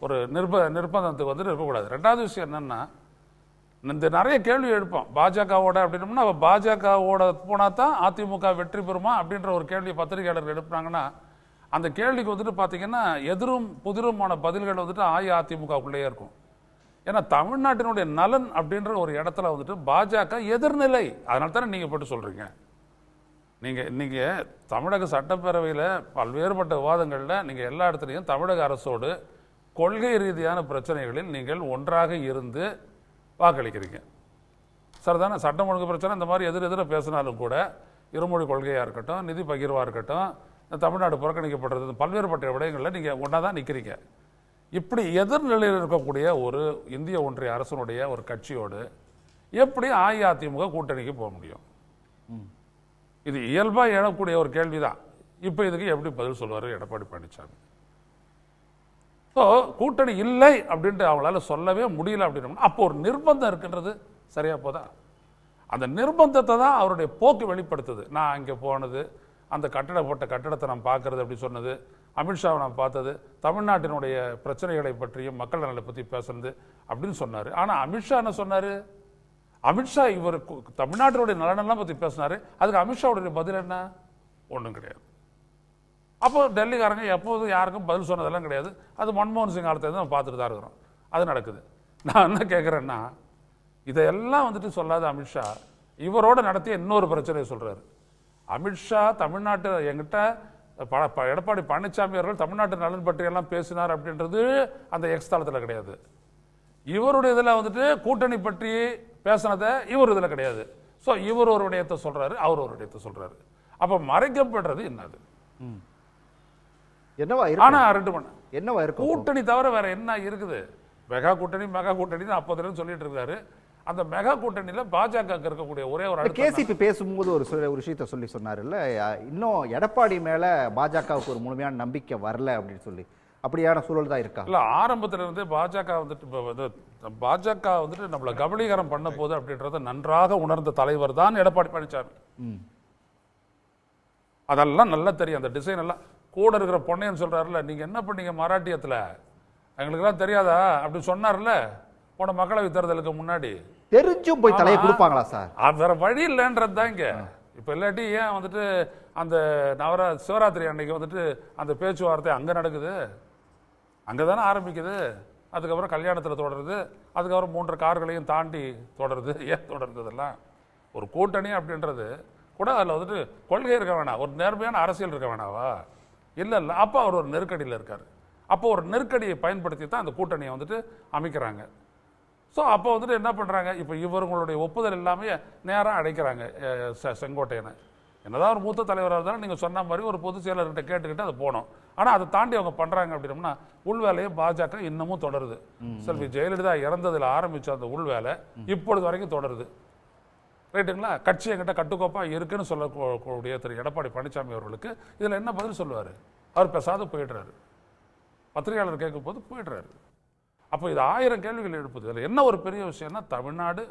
ஒரு நிர்பந்தத்துக்கு வந்து இருக்கக்கூடாது. 2வது விஷயம் என்னன்னா, இந்த நிறைய கேள்வி எழுப்போம். பாஜகவோட அப்படின்னோம்னா பாஜகவோட போனா தான் அதிமுக வெற்றி பெறுமா அப்படின்ற ஒரு கேள்வி பத்திரிகையாளர்கள் எழுப்புனாங்கன்னா, அந்த கேள்விக்கு வந்துட்டு பார்த்தீங்கன்னா எதிரும் புதிருமான பதில்கள் வந்துட்டு அஇஅதிமுகக்குள்ளேயே இருக்கும். ஏன்னா தமிழ்நாட்டினுடைய நலன் அப்படின்ற ஒரு இடத்துல வந்துட்டு பாஜக எதிர்நிலை. அதனால தானே நீங்கள் போட்டு சொல்கிறீங்க. நீங்கள் தமிழக சட்டப்பேரவையில் பல்வேறுபட்ட விவாதங்களில் நீங்கள் எல்லா இடத்துலையும் தமிழக அரசோடு கொள்கை ரீதியான பிரச்சனைகளில் நீங்கள் ஒன்றாக இருந்து வாக்களிக்கிறீங்க. சரிதானே? சட்டம் ஒழுங்கு பிரச்சனை இந்த மாதிரி எதிர பேசினாலும் கூட இருமொழி கொள்கையாக இருக்கட்டும், நிதி பகிர்வாக இருக்கட்டும், தமிழ்நாடு புறக்கணிக்கப்படுறது, பல்வேறுபட்ட விடயங்களில் நீங்கள் ஒன்றா தான் நிற்கிறீங்க. இப்படி எதிர்நிலையில் இருக்கக்கூடிய ஒரு இந்திய ஒன்றிய அரசனுடைய ஒரு கட்சியோடு எப்படி அஇஅதிமுக கூட்டணிக்கு போக முடியும்? இது இயல்பாக எழக்கூடிய ஒரு கேள்விதான். இப்போ இதுக்கு எப்படி பதில் சொல்லுவார் எடப்பாடி பழனிசாமி? ஸோ கூட்டணி இல்லை அப்படின்ட்டு அவங்களால சொல்லவே முடியல அப்படின்னா அப்போ ஒரு நிர்பந்தம் இருக்குன்றது சரியா போதா? அந்த நிர்பந்தத்தை தான் அவருடைய போக்கு வெளிப்படுத்துது. நான் அங்கே போனது, அந்த கட்டடத்தை நான் பார்க்கறது அப்படி சொன்னது, அமித்ஷாவை நான் பார்த்தது, தமிழ்நாட்டினுடைய பிரச்சனைகளை பற்றியும் மக்கள் நலனை பற்றி பேசுறது அப்படின்னு சொன்னார். ஆனால் அமித்ஷா என்ன சொன்னார்? அமித்ஷா இவர் தமிழ்நாட்டினுடைய நலனெல்லாம் பற்றி பேசினார். அதுக்கு அமித்ஷாவுடைய பதில் என்ன? ஒன்றும் கிடையாது. அப்போ டெல்லிக்காரங்க எப்போதும் யாருக்கும் பதில் சொன்னதெல்லாம் கிடையாது. அது மன்மோகன் சிங் காலத்தை நம்ம பார்த்துட்டு தான் இருக்கிறோம். அது நடக்குது. நான் என்ன கேட்குறேன்னா, இதையெல்லாம் வந்துட்டு சொல்லாத அமித்ஷா இவரோட நடத்திய இன்னொரு பிரச்சனையை சொல்கிறாரு. அமித்ஷா தமிழ்நாட்டு என்கிட்ட எடப்பாடி பழனிசாமி அவர்கள் தமிழ்நாட்டு நலன் பற்றியெல்லாம் பேசினார் அப்படின்றது அந்த எக்ஸ் தளத்தில் கிடையாது. இவருடைய இதில் வந்துட்டு கூட்டணி பற்றி பேசினதை இவர் இதில் கிடையாது. ஸோ இவர் ஒரு விடயத்தை சொல்கிறாரு, அவர் ஒரு விடயத்தை சொல்கிறாரு. அப்போ மறைக்கப்படுறது என்னது? என்னவா இருக்கு? கூட்டணி தவிர வேற என்ன இருக்குது? மெகா கூட்டணி அப்போதுல சொல்லிட்டு இருக்காரு. அந்த மெகா கூட்டணியில பாஜக இருக்கக்கூடிய ஒரே ஒரு கேசிபி பேசும்போது ஒரு விஷயத்தை சொன்னாருல்ல, இன்னும் எடப்பாடி மேல பாஜகவுக்கு ஒரு முழுமையான நம்பிக்கை வரல அப்படின்னு சொல்லி, அப்படியான சூழல் தான் இருக்கா? இல்ல, ஆரம்பத்துல இருந்தே பாஜக வந்துட்டு நம்மள கபலீகரம் பண்ண போது அப்படின்றத நன்றாக உணர்ந்த தலைவர் தான் எடப்பாடி பழனிசாமி. அதெல்லாம் நல்லா தெரியும். அந்த டிசைன் எல்லாம் கூட இருக்கிற பொன்னையன் சொல்றாருல, நீங்க என்ன பண்ணீங்க மராட்டியத்துல, எங்களுக்கெல்லாம் தெரியாதா அப்படி சொன்னார்ல போன மக்களவை தேர்தலுக்கு முன்னாடி. தெரிஞ்சும் போய் தலையை கொடுப்பாங்களா சார்? வேற வழி இல்லைன்றது தான் இங்க. இப்ப இல்லாட்டி ஏன் வந்துட்டு அந்த சிவராத்திரி அன்னைக்கு வந்துட்டு அந்த பேச்சுவார்த்தை அங்க நடக்குது, அங்கதானே ஆரம்பிக்குது, அதுக்கப்புறம் கல்யாணத்துல தொடருது, அதுக்கப்புறம் 3 கார்களையும் தாண்டி தொடருது. ஏன் தொடருது? இதெல்லாம் ஒரு கூட்டணி அப்படின்றது கூட அதில் வந்துட்டு கொள்கை இருக்க வேணாம், ஒரு நேர்மையான அரசியல் இருக்க வேணாவா? இல்லை இல்லை. அப்போ அவர் ஒரு நெருக்கடியில் இருக்கார். அப்போ ஒரு நெருக்கடியை பயன்படுத்தி தான் அந்த கூட்டணியை வந்துட்டு அமைக்கிறாங்க. ஸோ அப்போ வந்துட்டு என்ன பண்ணுறாங்க, இப்போ இவர்களுடைய ஒப்புதல் எல்லாமே நேராக அழைக்கிறாங்க செங்கோட்டையனை. என்னதான் ஒரு மூத்த தலைவராக இருந்தாலும் நீங்கள் சொன்ன மாதிரி ஒரு பொதுச் செயலர்கிட்ட கேட்டுக்கிட்டு அதை போனோம். ஆனால் அதை தாண்டி அவங்க பண்ணுறாங்க அப்படின்னா உள்வேலையை பாஜக இன்னமும் தொடருது. செல்வி ஜெயலலிதா இறந்ததில் ஆரம்பித்த அந்த உள்வேலை இப்பொழுது வரைக்கும் தொடருது. ரைட்டுங்களா? கட்சி என்கிட்ட கட்டுக்கோப்பாக இருக்குன்னு சொல்லக்கூடிய திரு எடப்பாடி பழனிசாமி அவர்களுக்கு இதில் என்ன பதில் சொல்லுவார்? அவர் பேசாத போயிடுறாரு. பத்திரிகையாளர் கேட்கும் போது போயிடுறாரு. அப்போ இது 1000 கேள்விகள் எழுப்புது. இதில் என்ன ஒரு பெரிய விஷயம்னா, தமிழ்நாடு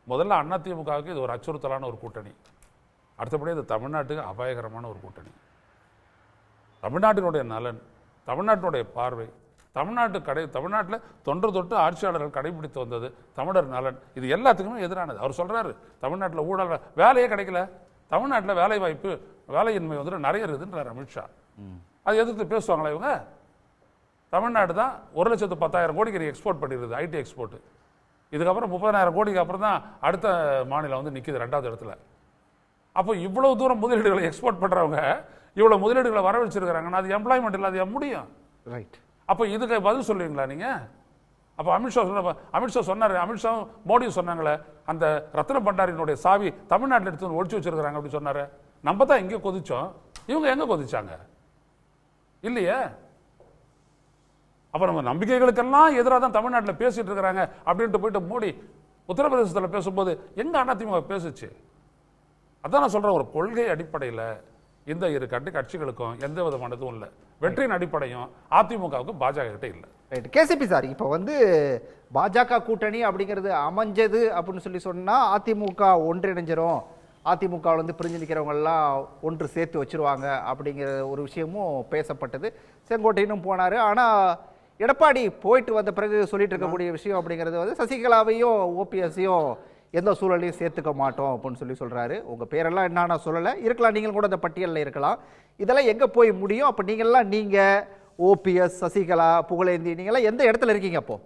முதல்ல அதிமுகவுக்கு இது ஒரு அச்சுறுத்தலான ஒரு கூட்டணி, அடுத்தபடி இது தமிழ்நாட்டுக்கு அபாயகரமான ஒரு கூட்டணி. தமிழ்நாட்டினுடைய நலன், தமிழ்நாட்டினுடைய பார்வை, தமிழ்நாட்டில் தொன்று தொட்டு ஆட்சியாளர்கள் கடைபிடித்து வந்தது தமிழர் நலன், இது எல்லாத்துக்குமே எதிரானது. அவர் சொல்றாரு தமிழ்நாட்டில் ஊழல், வேலையே கிடைக்கல, தமிழ்நாட்டில் வேலை வாய்ப்பு வேலையின்மை வந்துட்டு நிறைய இருக்குதுன்றார் அமித்ஷா. அது எதிர்த்து பேசுவாங்களா இவங்க? தமிழ்நாடு தான் 1,10,000 கோடிக்கு எக்ஸ்போர்ட் பண்ணிடுது, ஐடி எக்ஸ்போர்ட். இதுக்கப்புறம் 30,000 கோடிக்கு அப்புறம் தான் அடுத்த மாநிலம் வந்து நிற்கிது 2வது இடத்துல. அப்போ இவ்வளவு தூரம் முதலீடுகளை எக்ஸ்போர்ட் பண்ணுறவங்க இவ்வளோ முதலீடுகளை வர வச்சிருக்கிறாங்கன்னா அது எம்ப்ளாய்மெண்ட் இல்லாத முடியும். ரைட். அப்போ இதுக்கு பதில் சொல்லுவீங்களா நீங்கள்? அப்போ அமித்ஷா சொன்னார், அமித்ஷா மோடியும் சொன்னாங்களே, அந்த ரத்ன பண்டாரினுடைய சாவி தமிழ்நாட்டில் எடுத்து ஒழிச்சு வச்சிருக்கிறாங்க அப்படி சொன்னார். நம்ம தான் இங்கே கொதிச்சோம், இவங்க எங்கே கொதிச்சாங்க? இல்லையே. அப்போ நம்ம நம்பிக்கைகளுக்கெல்லாம் எதிராக தான் தமிழ்நாட்டில் பேசிட்டு இருக்கிறாங்க அப்படின்ட்டு போயிட்டு மோடி உத்தரப்பிரதேசத்தில் பேசும்போது எங்க அதிமுக பேசுச்சு? அதான் நான் சொல்கிறேன், ஒரு கொள்கை அடிப்படையில் இந்த இரு கட்சிகளுக்கும் எந்த விதமானதும் இல்லை. வெற்றியின் அடிப்படையும் அதிமுகவுக்கு பாஜக கிட்ட இல்லை. ரைட். கேசிபி சார், இப்போ வந்து பாஜக கூட்டணி அப்படிங்கிறது அமைஞ்சது அப்படின்னு சொல்லி சொன்னால் அதிமுக ஒன்றிணைஞ்சிரும், அதிமுகவில் வந்து பிரிஞ்சு நிற்கிறவங்கெல்லாம் ஒன்று சேர்த்து வச்சிருவாங்க அப்படிங்கிற ஒரு விஷயமும் பேசப்பட்டது. செங்கோட்டையனும் போனார். ஆனால் எடப்பாடி போயிட்டு வந்த பிறகு சொல்லிட்டு இருக்கக்கூடிய விஷயம் அப்படிங்கிறது வந்து சசிகலாவையும் ஓபிஎஸ்ஸையும் எந்த சூழலையும் சேர்த்துக்க மாட்டோம் அப்படின்னு சொல்கிறாரு. உங்கள் பேரெல்லாம் என்னன்னா சொல்லலை, இருக்கலாம், நீங்கள் கூட அந்த பட்டியலில் இருக்கலாம். இதெல்லாம் எங்கே போய் முடியும்? அப்போ நீங்கள் ஓபிஎஸ், சசிகலா, புகழேந்தி, நீங்களாம் எந்த இடத்துல இருக்கீங்க? அப்போ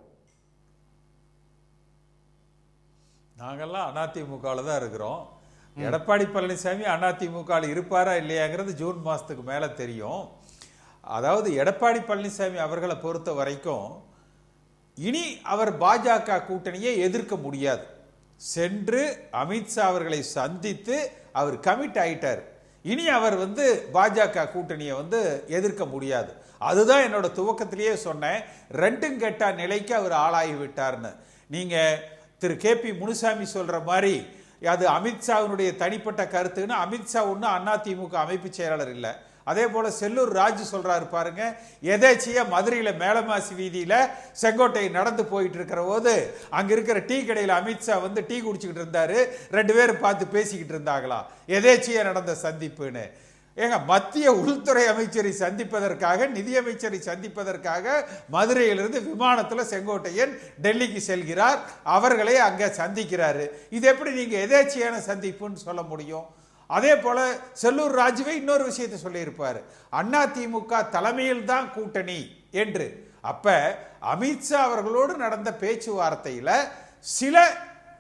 நாங்கெல்லாம் அதிமுகவில் தான் இருக்கிறோம். எடப்பாடி பழனிசாமி அதிமுகவில் இருப்பாரா இல்லையாங்கிறது ஜூன் மாதத்துக்கு மேலே தெரியும். அதாவது எடப்பாடி பழனிசாமி அவர்களை பொறுத்த வரைக்கும் இனி அவர் பாஜக கூட்டணியை எதிர்க்க முடியாது. சென்று அமித்ஷா அவர்களை சந்தித்து அவர் கமிட் ஆயிட்டார். இனி அவர் பாஜக கூட்டணியை எதிர்க்க முடியாது. அதுதான் என்னோட துவக்கத்திலேயே சொன்னேன், ரெண்டும் கெட்ட நிலைக்கு அவர் ஆளாகி விட்டார்னு. நீங்க திரு KP முனுசாமி சொல்ற மாதிரி அது அமித்ஷாவினுடைய தனிப்பட்ட கருத்துன்னு, அமித்ஷா ஒன்றும் அதிமுக அமைப்பு செயலாளர் இல்லை. அதே போல செல்லூர் ராஜு சொல்றாரு பாருங்க, எதேச்சியா மதுரையில மேலமாசி வீதியில செங்கோட்டை நடந்து போயிட்டு இருக்கிற போது அங்க இருக்கிற டீ கடையில அமித்ஷா டீ குடிச்சுக்கிட்டு இருந்தாரு, 2 பேரும் பார்த்து பேசிக்கிட்டு இருந்தாங்களா, எதேச்சியா நடந்த சந்திப்புன்னு. ஏங்க, மத்திய உள்துறை அமைச்சரை சந்திப்பதற்காக, நிதியமைச்சரை சந்திப்பதற்காக மதுரையிலிருந்து விமானத்தில் செங்கோட்டையன் டெல்லிக்கு செல்கிறார், அவர்களை அங்க சந்திக்கிறாரு. இது எப்படி நீங்க எதேச்சியான சந்திப்புன்னு சொல்ல முடியும்? அதே போல செல்லூர் ராஜுவை இன்னொரு விஷயத்தை சொல்லியிருப்பார், அதிமுக தலைமையில் தான் கூட்டணி என்று. அப்ப அமித்ஷா அவர்களோடு நடந்த பேச்சுவார்த்தையில சில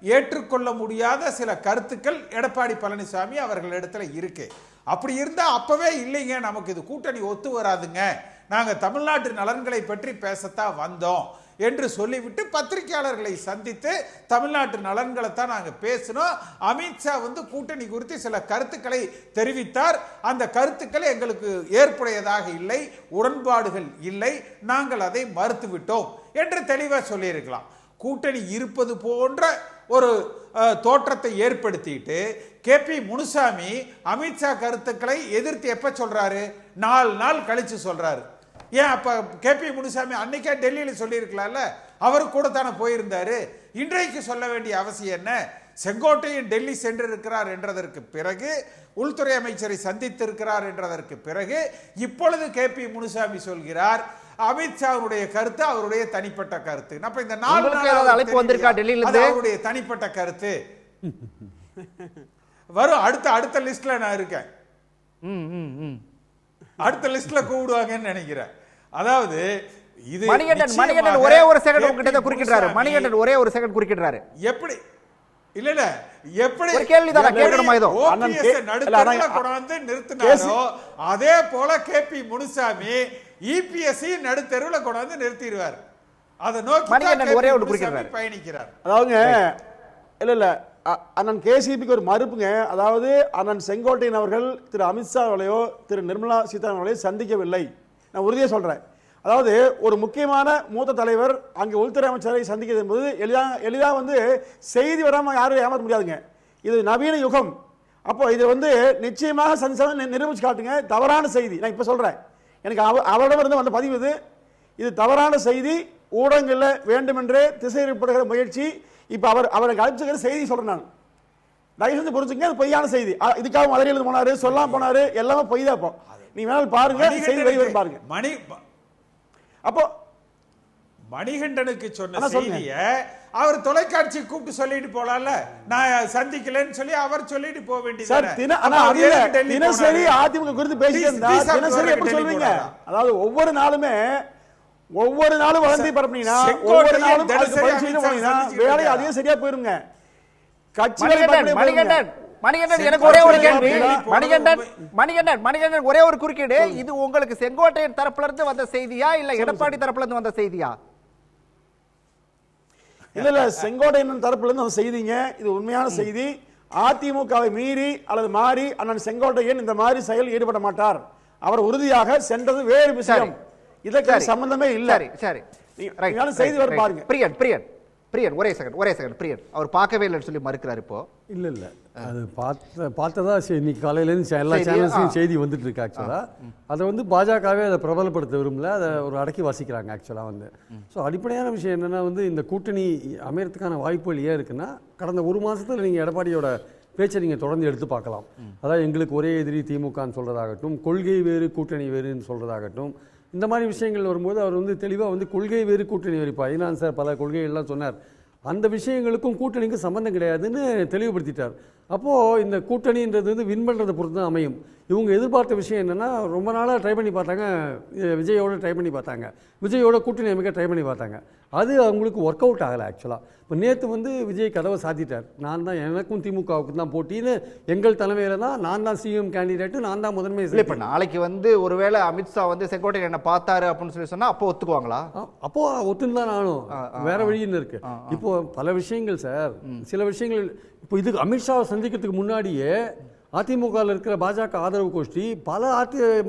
ஏற்றுக்கொள்ள முடியாத சில கருத்துக்கள் எடப்பாடி பழனிசாமி அவர்களிடத்துல இருக்கு. அப்படி இருந்தா அப்பவே இல்லைங்க, நமக்கு இது கூட்டணி ஒத்து வராதுங்க, நாங்க தமிழ்நாட்டு நலன்களை பற்றி பேசத்தான் வந்தோம் என்று சொல்லிவிட்டு பத்திரிகையாளர்களை சந்தித்து தமிழ்நாட்டு நலன்களை தான் நாங்கள் பேசினோம். அமித்ஷா கூட்டணி குறித்து சில கருத்துக்களை தெரிவித்தார். அந்த கருத்துக்களை எங்களுக்கு ஏற்புடையதாக இல்லை, உடன்பாடுகள் இல்லை, நாங்கள் அதை மறுத்துவிட்டோம் என்று தெளிவாக சொல்லியிருக்கலாம். கூட்டணி இருப்பது போன்ற ஒரு தோற்றத்தை ஏற்படுத்திட்டு KP முனுசாமி அமித்ஷா கருத்துக்களை எதிர்த்து எப்ப சொல்றாரு? 4 நாள் கழிச்சு சொல்றாரு. ஏன் அப்ப KP முனுசாமி அன்னைக்கே டெல்லியில சொல்லியிருக்கலாம்ல, அவரு கூட தானே போயிருந்தாரு. இன்றைக்கு சொல்ல வேண்டிய அவசியம் என்ன? செங்கோட்டையின் டெல்லி சென்றிருக்கிறார் என்றதற்கு பிறகு, உள்துறை அமைச்சரை சந்தித்திருக்கிறார் என்றதற்கு பிறகு இப்பொழுது KP முனுசாமி சொல்கிறார் அமித்ஷாவுடைய கருத்து அவருடைய தனிப்பட்ட கருத்து. அப்ப இந்த 4 நாள் அழைப்பு வந்திருக்கா டெல்லியில இருந்து? அவருடைய தனிப்பட்ட கருத்து வரும். அடுத்த லிஸ்ட்ல நான் இருக்கேன், அடுத்த லிஸ்ட்ல கூப்பிடுவாங்கன்னு நினைக்கிறேன். அதாவது இது மணிகண்டன் ஒரே ஒரு செகண்ட் உங்ககிட்ட குறுக்கிடுறாரு. மணிகண்டன் ஒரே ஒரு செகண்ட் குறுக்கிடுறாரு. எப்படி இல்ல எப்படி ஒரு கேள்விதானா கேட்கணுமா? இதோ நடுத்தரத்துல கொண்டாந்து நிறுத்தினாரோ அதே போல KP முனுசாமி EPS நடுத்தருவுல கொண்டாந்து நிறுத்திடுவார். அதை நோக்கி ஒரே ஒரு குறுக்கிடுறாரு, பயணிக்கிறார். அதாவது இல்ல அண்ணன் KCPக்கு ஒரு மறுப்புங்க. அதாவது அண்ணன் செங்கோட்டையன் அவர்கள் திரு அமித்ஷாவையோ திரு நிர்மலா சீதாராமனையோ சந்திக்கவில்லை. நான் உறுதியாக சொல்றேன். அதாவது ஒரு முக்கியமான மூத்த தலைவர் அங்கே உள்துறை அமைச்சரை சந்திக்கிறது என்பது எளிதாக செய்தி வராமல் யாரும் ஏமாற்ற முடியாதுங்க. இது நவீன யுகம். அப்போ இது நிச்சயமாக சந்திச்சாலும் நிரூபிச்சு காட்டுங்க. தவறான செய்தி நான் இப்போ சொல்றேன். எனக்கு அவரிடமிருந்து வந்த பதிவு இது தவறான செய்தி, ஊடகங்களில் வேண்டுமென்றே திசைப்படுகிற முயற்சி. இப்ப அவருக்கு அழைச்சிக்கிற செய்தி சொல்றேன் நான், தயவு செஞ்சு புரிஞ்சுங்க. அது பொய்யான செய்தி. இதுக்காக மதுரையில் போனாரு, சொல்லாம போனாரு, எல்லாமே பொய் தான். இப்போ நீ வேணாலும் பாருங்க, செய்தி வெளிவரும் பாருங்க. அப்போ மணிகண்டனுக்கு சொன்ன செய்திய அவர் தொலைக்காட்சி கூப்பிட்டு சொல்லிட்டு போலாம்ல, நான் சந்திக்கலன்னு சொல்லி அவர் சொல்லிட்டு போக வேண்டியது. தினசரி அதிமுக குறித்து பேசியிருந்தா தினசரி எப்படி சொல்வீங்க? அதாவது ஒவ்வொரு நாளும் வளர்ந்து பரப்பினீங்கன்னா, ஒவ்வொரு நாளும் வேலை அதே சரியா போயிருங்க. மணிகண்டன் எனக்கு ஒரே ஒரு கேள்வி. மணிகண்டன் ஒரே ஒரு குறுக்கீடு. இது உங்களுக்கு செங்கோட்டையன் தரப்புல இருந்து வந்த செய்தியா இல்ல எடப்பாடி தரப்புல இருந்து வந்த செய்தியா? இல்ல செங்கோட்டையன் தரப்புல இருந்து வந்த செய்திங்க. இது உண்மையான செய்தி. அதிமுகவை மீறி அல்லது மாறி அண்ணன் செங்கோட்டையன் இந்த மாதிரி செயல் ஈடுபட மாட்டார். அவர் உறுதியாக சென்றது வேறு விஷயம். இதற்கு சம்பந்தமே இல்ல. சரி செய்தி வர பாருங்க. பிரியன் ஒரே செகண்ட் பிரியன் அவர் பார்க்கவே இல்லைன்னு சொல்லி மறுக்கிறார். இப்போ இல்ல அது பார்த்ததா இன்னைக்கு காலையிலேருந்து எல்லா சேனல்ஸ்லையும் செய்தி வந்துட்டு இருக்கு. ஆக்சுவலா அதை பாஜகவே அதை பிரபலப்படுத்த விரும்பல, அதை ஒரு அடக்கி வாசிக்கிறாங்க. ஆக்சுவலா ஸோ அடிப்படையான விஷயம் என்னன்னா இந்த கூட்டணி அமையறதுக்கான வாய்ப்புகள் ஏன் இருக்குன்னா, கடந்த ஒரு மாசத்துல நீங்க எடப்பாடியோட பேச்சை நீங்கள் தொடர்ந்து எடுத்து பார்க்கலாம். அதாவது எங்களுக்கு ஒரே எதிரி திமுகன்னு சொல்றதாகட்டும், கொள்கை வேறு கூட்டணி வேறுன்னு சொல்றதாகட்டும், இந்த மாதிரி விஷயங்கள் வரும்போது அவர் தெளிவாக கொள்கை வேறு கூட்டணி வேறு. இப்போ ஐநான் சார் பல கொள்கைகள்லாம் சொன்னார். அந்த விஷயங்களுக்கும் கூட்டணிக்கும் சம்பந்தம் கிடையாதுன்னு தெளிவுபடுத்திட்டார். அப்போது இந்த கூட்டணின்றது வந்து வின் பண்ணுறதை பொறுத்து தான் அமையும். இவங்க எதிர்பார்த்த விஷயம் என்னென்னா, ரொம்ப நாளாக ட்ரை பண்ணி பார்த்தாங்க, விஜயோட ட்ரை பண்ணி பார்த்தாங்க, விஜயோட கூட்டணி அமைக்க ட்ரை பண்ணி பார்த்தாங்க. அது அவங்களுக்கு ஒர்க் அவுட் ஆகலை. ஆக்சுவலாக இப்போ நேற்று வந்து விஜய் கதவை சாத்திட்டார். நான் தான், எனக்கும் திமுகவுக்கு தான் போட்டின்னு எங்கள் தலைமையில் தான், நான் தான் சிஎம் கேண்டிடேட்டு, நான் தான் முதன்மை. இப்போ நாளைக்கு வந்து ஒருவேளை அமித்ஷா வந்து செங்கோட்டையன் என்ன பார்த்தாரு அப்படின்னு சொல்லி சொன்னால் அப்போ ஒத்துக்குவாங்களா? அப்போ ஒத்துன்னு தான் நானும், வேற வழின்னு இருக்கு. இப்போ பல விஷயங்கள் சார், சில விஷயங்கள் இப்போ இதுக்கு அமித்ஷாவை சந்திக்கிறதுக்கு முன்னாடியே அதிமுகவில் இருக்கிற பாஜக ஆதரவு கோஷ்டி பல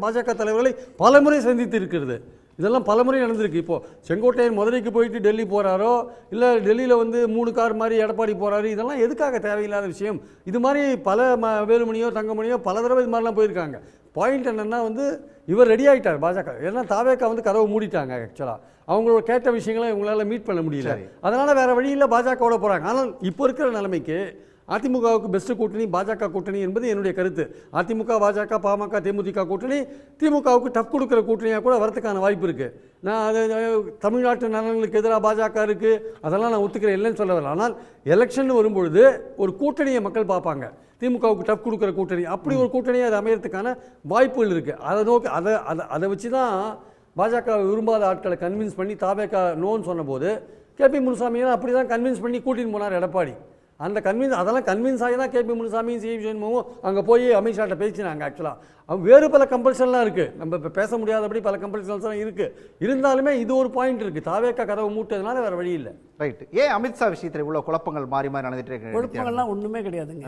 பாஜக தலைவர்களை பல முறை சந்தித்து இருக்கிறது. இதெல்லாம் பல முறை நடந்திருக்கு. இப்போது செங்கோட்டையன் மதுரைக்கு போயிட்டு டெல்லி போகிறாரோ, இல்லை டெல்லியில் வந்து 3 கார் மாதிரி எடப்பாடி போகிறாரு, இதெல்லாம் எதுக்காக தேவையில்லாத விஷயம்? இது மாதிரி பல வேலுமணியோ தங்கமணியோ பல தடவை இது மாதிரிலாம் போயிருக்காங்க. பாயிண்ட் என்னென்னா வந்து இவர் ரெடி ஆகிட்டார் பாஜக. ஏன்னா தாவேக்கா வந்து கதவை மூடிட்டாங்க. ஆக்சுவலாக அவங்களோட கேட்ட விஷயங்களை இவங்களால மீட் பண்ண முடியல. அதனால் வேறு வழியில் பாஜகவோட போகிறாங்க. ஆனால் இப்போ இருக்கிற நிலைமைக்கு அதிமுகவுக்கு பெஸ்ட் கூட்டணி பாஜக கூட்டணி என்பது என்னுடைய கருத்து. அதிமுக, பாஜக, பாமக, தேமுதிக கூட்டணி திமுகவுக்கு டஃப் கொடுக்குற கூட்டணியாக கூட வரதுக்கான வாய்ப்பு இருக்குது. நான் அது தமிழ்நாட்டு நலன்களுக்கு எதிராக பாஜக இருக்குது, அதெல்லாம் நான் ஒத்துக்கிறேன், இல்லைன்னு சொல்ல வரல. ஆனால் எலெக்ஷன் வரும்பொழுது ஒரு கூட்டணியை மக்கள் பார்ப்பாங்க, திமுகவுக்கு டஃப் கொடுக்குற கூட்டணி, அப்படி ஒரு கூட்டணியை அது அமையறதுக்கான வாய்ப்புகள் இருக்குது. அதை நோக்கி அதை வச்சு தான் பாஜக விரும்பாத ஆட்களை கன்வின்ஸ் பண்ணி தாவேக்கா நோன்னு சொன்னபோது கேபி முனுசாமியெல்லாம் அப்படி தான் கன்வின்ஸ் பண்ணி கூட்டின்னு போனார் எடப்பாடி. அந்த அதெல்லாம் கன்வின்ஸ் ஆகி தான் கேபி முனுசாமியும் சி சண்முகமும் அங்கே போய் அமித்ஷாட்ட பேசினாங்க. ஆக்சுவலாக வேறு பல கம்பல்ஷன்லாம் இருக்குது, நம்ம இப்போ பேச முடியாதபடி பல கம்பல்ஷன்ஸ்லாம் இருக்குது. இருந்தாலுமே இது ஒரு பாயிண்ட் இருக்குது, தாவேக்கா கதவை மூட்டதுனால வேறு வழி இல்லை. ரைட்டு. ஏன் அமித்ஷா விஷயத்தில் இவ்வளோ குழப்பங்கள் மாறி மாறி நடந்துட்டு இருக்கு? குழப்பங்கள்லாம் ஒன்றுமே கிடையாதுங்க.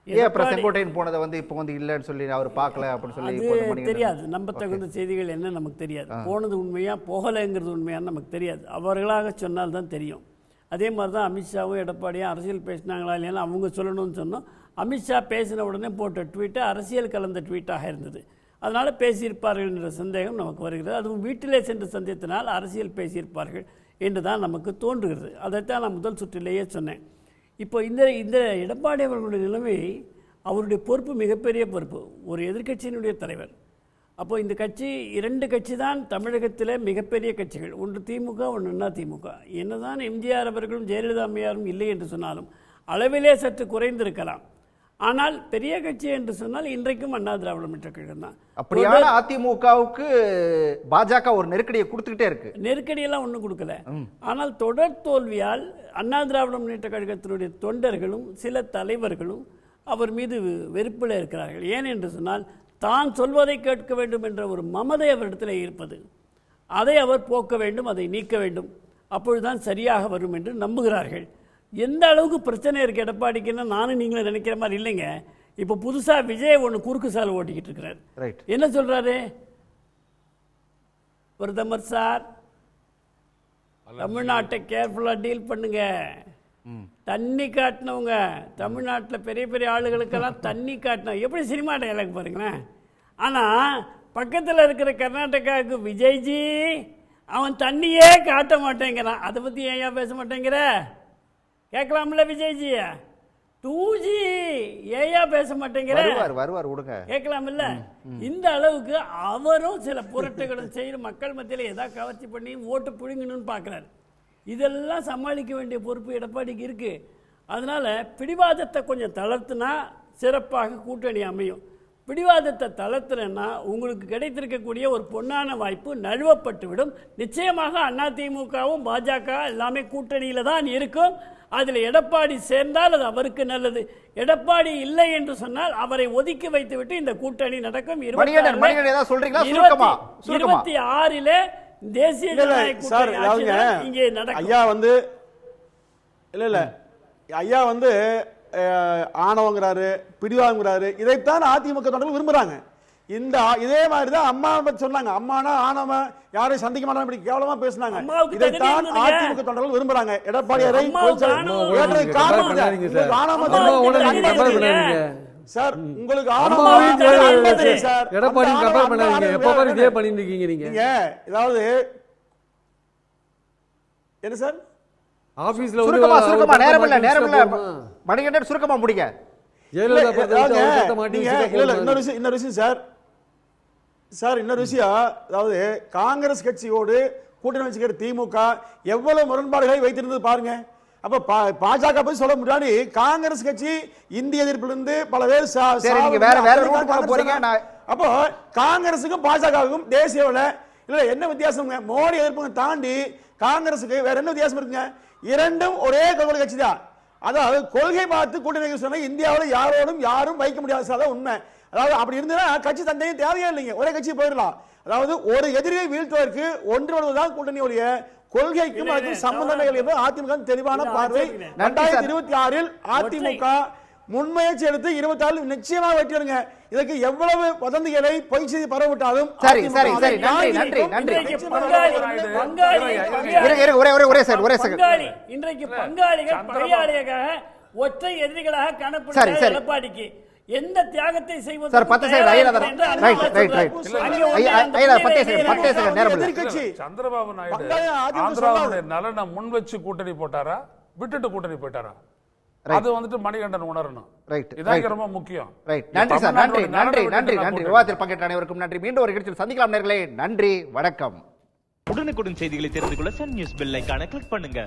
ஏன் அப்புறம் செங்கோட்டையன் போனதை வந்து இப்போ வந்து இல்லைன்னு சொல்லி அவர் பார்க்கல அப்படின்னு சொல்லி தெரியாது. நம்ப தகுந்த செய்திகள் என்ன நமக்கு தெரியாது. போனது உண்மையா போகலைங்கிறது உண்மையான்னு நமக்கு தெரியாது. அவர்களாக சொன்னால் தான் தெரியும். அதே மாதிரி தான் அமித்ஷாவும் எடப்பாடியும் அரசியல் பேசினாங்களா இல்லைன்னா அவங்க சொல்லணும்னு சொன்னோம். அமித்ஷா பேசின உடனே போட்ட ட்வீட்டு அரசியல் கலந்த ட்வீட்டாக இருந்தது. அதனால் பேசியிருப்பார்கள் என்ற சந்தேகம் நமக்கு வருகிறது. அதுவும் வீட்டிலே சென்று சந்தித்தனால் அரசியல் பேசியிருப்பார்கள் என்று தான் நமக்கு தோன்றுகிறது. அதைத்தான் நான் முதல் சுற்றிலேயே சொன்னேன். இப்போ இந்த எடப்பாடி அவர்களுடைய நிலைமை, அவருடைய பொறுப்பு மிகப்பெரிய பொறுப்பு, ஒரு எதிர்க்கட்சியினுடைய தலைவர். அப்போ இந்த கட்சி 2 கட்சி தான் தமிழகத்தில் மிகப்பெரிய கட்சிகள், ஒன்று திமுக, ஒன்று அதிமுக. என்னதான் எம்ஜிஆர் அவர்களும் ஜெயலலிதா அம்மையாரும் இல்லை என்று சொன்னாலும் அளவிலே சற்று குறைந்திருக்கலாம். ஆனால் பெரிய கட்சி என்று சொன்னால் இன்றைக்கும் அண்ணா திராவிட முன்னேற்றக் கழகம் தான். அப்படியான அதிமுகவுக்கு பாஜக ஒரு நெருக்கடியை கொடுத்துக்கிட்டே இருக்கு. நெருக்கடியெல்லாம் ஒன்றும் கொடுக்கல. ஆனால் தொடர் தோல்வியால் அண்ணா திராவிட முன்னேற்றக் கழகத்தினுடைய தொண்டர்களும் சில தலைவர்களும் அவர் மீது வெறுப்பில் இருக்கிறார்கள். ஏன் என்று சொன்னால் தான் சொல்வதை கேட்க வேண்டும் என்ற ஒரு மமதை அவரிடத்தில் இருப்பது. அதை அவர் போக்க வேண்டும், அதை நீக்க வேண்டும், அப்பொழுதுதான் சரியாக வரும் என்று நம்புகிறார்கள். எந்த அளவுக்கு பிரச்சனை இருக்குது எடப்பாடிக்குன்னா நானும் நீங்களும் நினைக்கிற மாதிரி இல்லைங்க. இப்போ புதுசாக விஜய் ஒன்று குறுக்கு சாலை ஓட்டிக்கிட்டு இருக்கிறார். என்ன சொல்கிறாரு? பிரதமர் சார், தமிழ்நாட்டை கேர்ஃபுல்லாக டீல் பண்ணுங்க. தண்ணி காட்டினவங்க தமிழ்நாட்டில் பெரிய பெரிய ஆளுகளுக்கெல்லாம் தண்ணி காட்டினோம். எப்படி சினிமா டைலாக் பாருங்களேன். ஆனால் பக்கத்தில் இருக்கிற கர்நாடகாவுக்கு விஜய்ஜி அவன் தண்ணியே காட்ட மாட்டேங்கிறான். அதை பற்றி ஏன் பேச மாட்டேங்கிற? கேட்கலாம்ல விஜய்ஜி. 2G ஏயா பேச மாட்டேங்கிற? கேட்கலாம்ல. இந்த அளவுக்கு அவரும் சில புரட்டுகளும் செய்து மக்கள் மத்தியில் ஏதாவது கவர்ச்சி பண்ணி ஓட்டு பிடுங்கணும்னு பார்க்குறாரு. இதெல்லாம் சமாளிக்க வேண்டிய பொறுப்பு எடப்பாடிக்கு இருக்கு. அதனால பிடிவாதத்தை கொஞ்சம் தளர்த்துனா சிறப்பாக கூட்டணி அமையும். பிடிவாதத்தை தளர்த்துனா உங்களுக்கு கிடைத்திருக்கக்கூடிய ஒரு பொன்னான வாய்ப்பு நழுவப்பட்டுவிடும். நிச்சயமாக அதிமுகவும் பாஜக எல்லாமே கூட்டணியில தான் இருக்கும். அதில் எடப்பாடி சேர்ந்தால் அது அவருக்கு நல்லது. எடப்பாடி இல்லை என்று சொன்னால் அவரை ஒதுக்கி வைத்துவிட்டு இந்த கூட்டணி நடக்கும். 26 தேசிய இங்கே நடக்கும். ஐயா வந்து இல்ல ஐயா வந்து ஆணவங்கிறாரு, பிடிவாங்கிறாரு. இதைத்தான் அதிமுக தொண்டர்கள் விரும்புறாங்க. இதே மாதிரி தான் அம்மா சொன்னாங்க. அம்மானா ஆணவ யாரையும் சந்திக்க மாட்டாங்க, கேவலமா பேசினாங்க. இதைத்தான் அதிமுக தொண்டர்கள் விரும்புறாங்க. எடப்பாடியாரை சார் உங்களுக்கு எடப்பாடி கம்பேர் பண்ணாதீங்க. எப்ப பாரு இதே பண்ணிட்டு இருக்கீங்க நீங்க. ஏதாவது என்ன சார் ஆபீஸ்ல சுருக்கமா நேரம் இல்ல மணிகண்டன் சுருக்கமா முடிங்க. இன்னொரு விஷயம் சார், இன்னொரு விஷயம், அதாவது காங்கிரஸ் கட்சியோடு கூட்டணி வச்சுக்கிற திமுக எவ்வளவு முரண்பாடுகளை வைத்திருந்தது பாருங்க. அப்ப பாஜக பத்தி சொல்ல முன்னாடி காங்கிரஸ் கட்சி இந்திய எதிர்ப்பிலிருந்து பல பேர் சரி, நீங்க வேற ரூட் போக போறீங்க. அப்போ காங்கிரஸுக்கும் பாஜகவுக்கும் தேசிய இல்ல என்ன வித்தியாசம்? மோடி எதிர்ப்பு தாண்டி காங்கிரஸுக்கு வேற என்ன வித்தியாசம் இருக்குங்க? இரண்டும் ஒரே கொள்கை கட்சி தான். அதாவது கொள்கை பார்த்து கூட்டணி சொன்னா இந்தியாவில் யாரோடும் யாரும் வைக்க முடியாது. அதான் உண்மை. அதாவது அப்படி இருந்தா கட்சி தந்தையும் தேவையே இல்லைங்க, ஒரே கட்சி போயிடலாம். அதாவது ஒரு எதிரியை வீழ்த்துவதற்கு ஒன்றுதான் கூட்டணி ஒழிய கொள்கைக்கும் அதுக்கும் சம்பந்தமே இல்லை. அதிமுக தெளிவான பார்வை. 2026 அதிமுக முன்முயற்சி எடுத்து 26 நிச்சயமா வெற்றிடுங்க. இதற்கு எவ்வளவு வதந்திகளை பொய் செய்தி பரவிட்டாலும் சரி சரி சரி நன்றி நன்றி நன்றி. ஒரே செகண்ட். இன்றைக்கு பங்காளிகள் பகையாளியாக ஒற்றை எதிரிகளாக காணப்படுகிற எடப்பாடிக்கு எந்த தியாகத்தை செய்வது சார் 10 செகண்ட் ஐயா ரைட் ரைட் ரைட் ஐயா 10 செகண்ட் நேரம் எதிர்க்கட்சி சந்திரபாபு நாயுடு ஆந்திராவுடைய நலனை முன் வச்சு கூட்டணி போட்டாரா விட்டுட்டு கூட்டணி போயிட்டாரா? அது வந்துட்டு மணிகண்டன் உணரணும். ரைட் இதான் ரொம்ப முக்கியம். ரைட் நன்றி சார் நன்றி நன்றி நன்றி நன்றி. விவாதத்தில் பங்கேற்ற அனைவருக்கும் நன்றி. மீண்டும் ஒரு நிகழ்ச்சியில் சந்திக்கலாம் நேயர்களே. நன்றி வணக்கம். உடனுக்குடன் செய்திகளை தெரிந்து கொள்ள சன் நியூஸ் பெல் ஐகானை கிளிக் பண்ணுங்க.